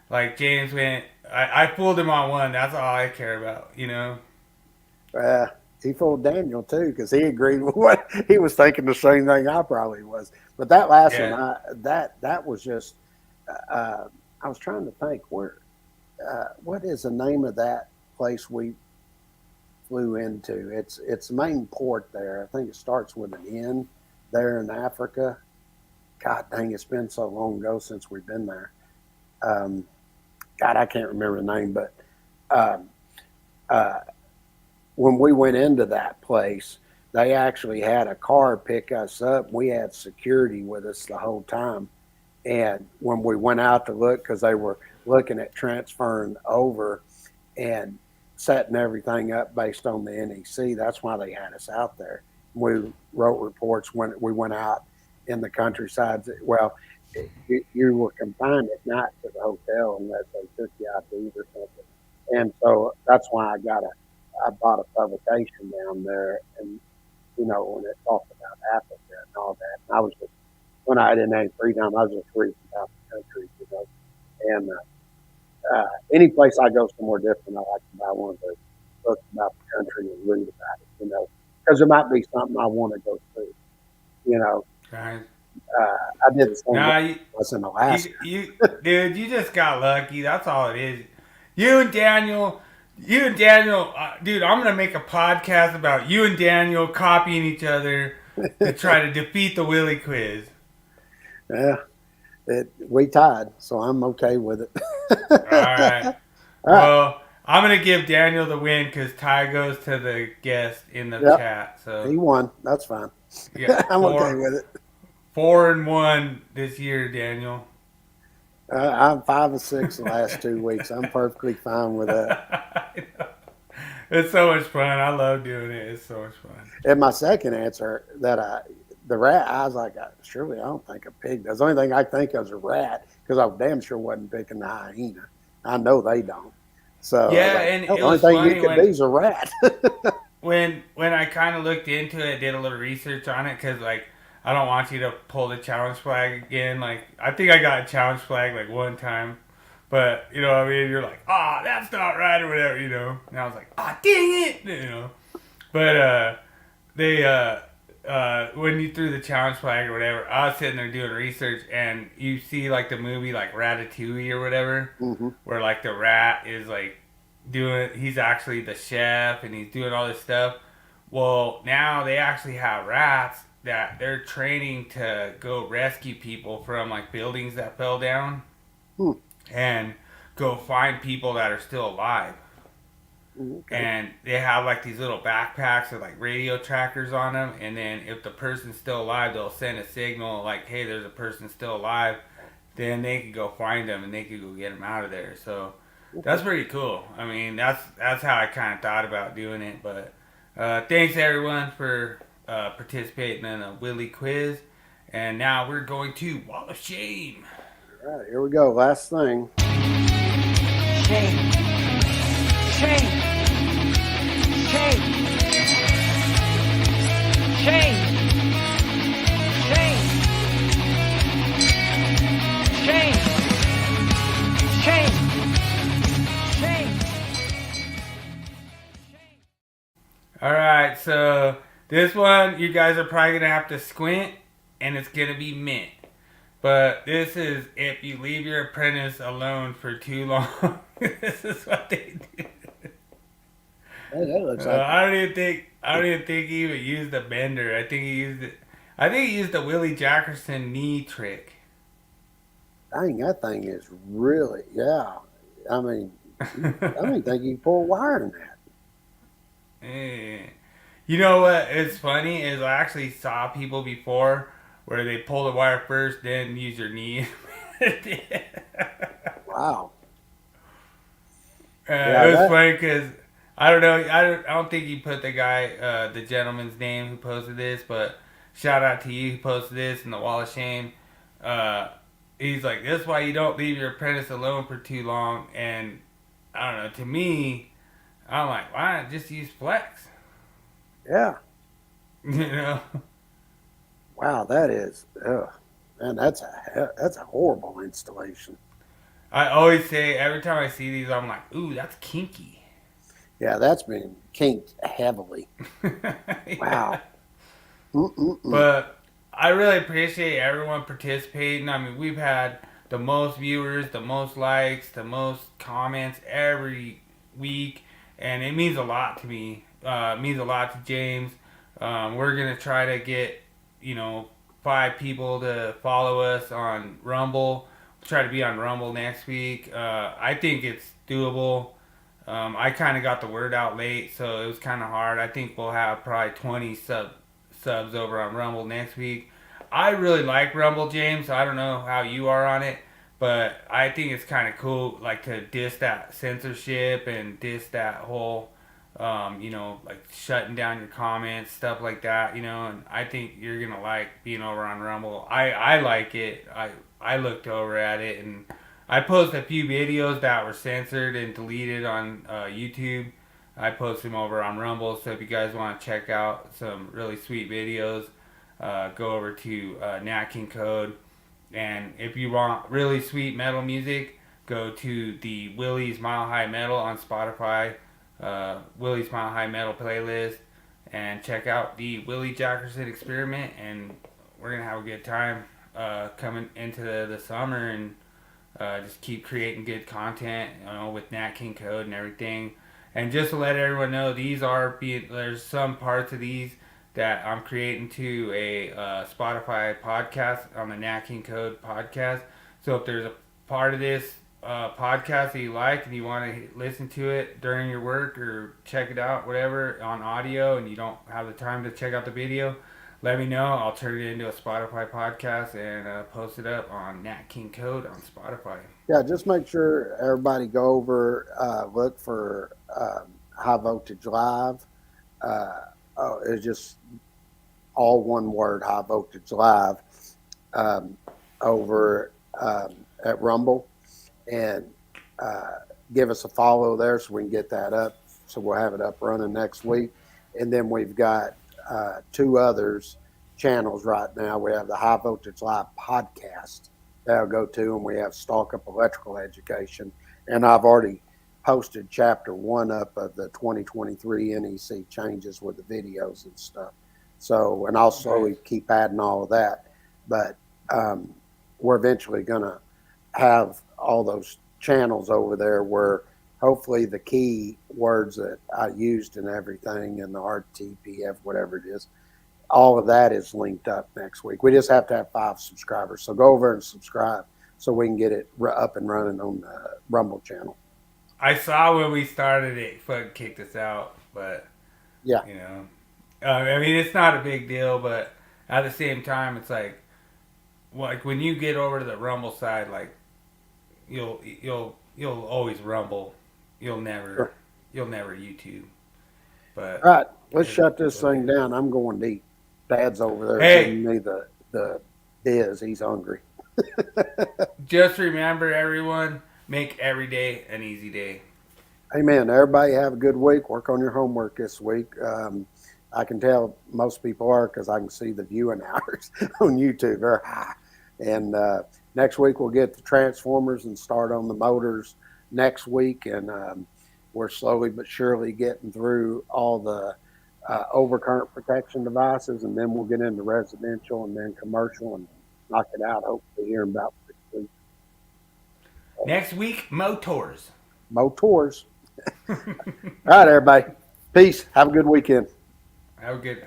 Like James went, I fooled him on one. That's all I care about, He fooled Daniel too because he agreed with what he was thinking. The same thing I probably was. But that last one, that was just. I was trying to think where. What is the name of that place we flew into? It's the main port there. I think it starts with an N. There in Africa. God dang, it's been so long ago since we've been there. God, I can't remember the name, but when we went into that place, they actually had a car pick us up. We had security with us the whole time. And when we went out to look, because they were looking at transferring over and setting everything up based on the NEC, that's why they had us out there. We wrote reports when we went out in the countryside. Well, you were confined at night to the hotel unless they took you out to eat or something. And so that's why I bought a publication down there, and when it talked about Africa and all that. And I was just, when I didn't have free time, I was just reading about the country, And any place I go somewhere different, I like to buy one of those books about the country and read about it, because there might be something I want to go see, Right. I did the same thing. I was in Alaska. Dude, you just got lucky. That's all it is. You and Daniel, dude, I'm going to make a podcast about you and Daniel copying each other to try to defeat the Willie Quiz. Yeah, we tied, so I'm okay with it. All right. Well, I'm going to give Daniel the win because tie goes to the guest in the chat. So he won. That's fine. Yeah, I'm okay with it. 4-1 this year, Daniel. I'm 5-6 the last 2 weeks. I'm perfectly fine with that. It's so much fun. I love doing it. It's so much fun. And my second answer the rat, I was like, surely I don't think a pig does. The only thing I think of is a rat because I damn sure wasn't picking the hyena. I know they don't. So yeah, and the only thing you could be is a rat. when I kind of looked into it, did a little research on it because I don't want you to pull the challenge flag again. I think I got a challenge flag one time. But, what I mean? You're like, that's not right or whatever, And I was like, dang it, But they when you threw the challenge flag or whatever, I was sitting there doing research, and you see like the movie like Ratatouille or whatever, where like the rat is like he's actually the chef and he's doing all this stuff. Well, now they actually have rats that they're training to go rescue people from like buildings that fell down and go find people that are still alive. Okay. And they have like these little backpacks with like radio trackers on them, and then if the person's still alive, they'll send a signal like, hey, there's a person still alive. Then they can go find them and they can go get them out of there. So that's pretty cool. I mean, that's how I kind of thought about doing it. But thanks everyone for participating in a Willie Quiz. And now we're going to Wall of Shame. All right, here we go. Last thing. Shame. Shame. Shame. Shame. Shame. Shame. Shame. Shame. All right, so this one you guys are probably gonna have to squint, and it's gonna be mint. But this is if you leave your apprentice alone for too long. This is what they do. Hey, that looks like I don't even think he even used a bender. I think he used the Willie Jackerson knee trick. dang, that thing is really, yeah. I mean, I don't think you can pull wire in that. Eh. You know what is funny is I actually saw people before where they pull the wire first, then use your knee. Wow. It was funny because I don't know. I don't think you put the guy, the gentleman's name who posted this, but shout out to you who posted this in the Wall of Shame. He's like, that's why you don't leave your apprentice alone for too long. And I don't know. To me, I'm like, why not just use flex? Yeah. You know. Wow, that is, man, that's a horrible installation. I always say every time I see these, I'm like, ooh, that's kinky. Yeah, that's been kinked heavily. Wow. But I really appreciate everyone participating. I mean, we've had the most viewers, the most likes, the most comments every week, and it means a lot to me. It means a lot to James. We're gonna try to get 5 people to follow us on Rumble. We'll try to be on Rumble next week. I think it's doable. I kind of got the word out late, so it was kind of hard. I think we'll have probably 20 subs over on Rumble next week. I really like Rumble, James. I don't know how you are on it, but I think it's kind of cool, like to diss that censorship and diss that whole, like shutting down your comments, stuff like that, and I think you're going to like being over on Rumble. I like it. I looked over at it, and I posted a few videos that were censored and deleted on YouTube. I post them over on Rumble, so if you guys want to check out some really sweet videos, go over to NEC Code. And if you want really sweet metal music, go to the Willie's Mile High Metal on Spotify, Willie's Mile High Metal playlist, and check out the Willie Jackerson Experiment, and we're going to have a good time coming into the summer, and just keep creating good content, with Nat King Code and everything. And just to let everyone know, there's some parts of these that I'm creating to a Spotify podcast on the Nat King Code podcast. So if there's a part of this podcast that you like and you want to listen to it during your work or check it out, whatever, on audio, and you don't have the time to check out the video, let me know. I'll turn it into a Spotify podcast and post it up on Nat King Code on Spotify. Yeah, just make sure everybody go over, look for High Voltage Live. It's just all one word, High Voltage Live, over at Rumble. And give us a follow there so we can get that up. So we'll have it up running next week. And then we've got 2 others channels right now. We have the High Voltage Live podcast that I'll go to, and we have Stallcup Electrical Education. And I've already posted chapter 1 up of the 2023 NEC changes with the videos and stuff. So, and I'll slowly keep adding all of that. But we're eventually going to have all those channels over there where hopefully the key words that I used and everything and the RTPF, whatever it is, all of that is linked up next week. We just have to have 5 subscribers. So go over and subscribe so we can get it up and running on the Rumble channel. I saw when we started it, fucking kicked us out, but yeah, you know, I mean, it's not a big deal, but at the same time, it's like when you get over to the Rumble side, like you'll always Rumble, you'll never YouTube. But all right, let's shut this thing down. I'm going to eat. Dad's over there giving me the biz. He's hungry. Just remember, everyone, make every day an easy day. Amen. Everybody have a good week. Work on your homework this week. I can tell most people are because I can see the viewing hours on YouTube. They're high. And next week we'll get the transformers and start on the motors next week. And we're slowly but surely getting through all the overcurrent protection devices, and then we'll get into residential and then commercial and knock it out, hopefully here in about 6 weeks. Next week, motors. Motors. All right, everybody. Peace. Have a good weekend. Have a good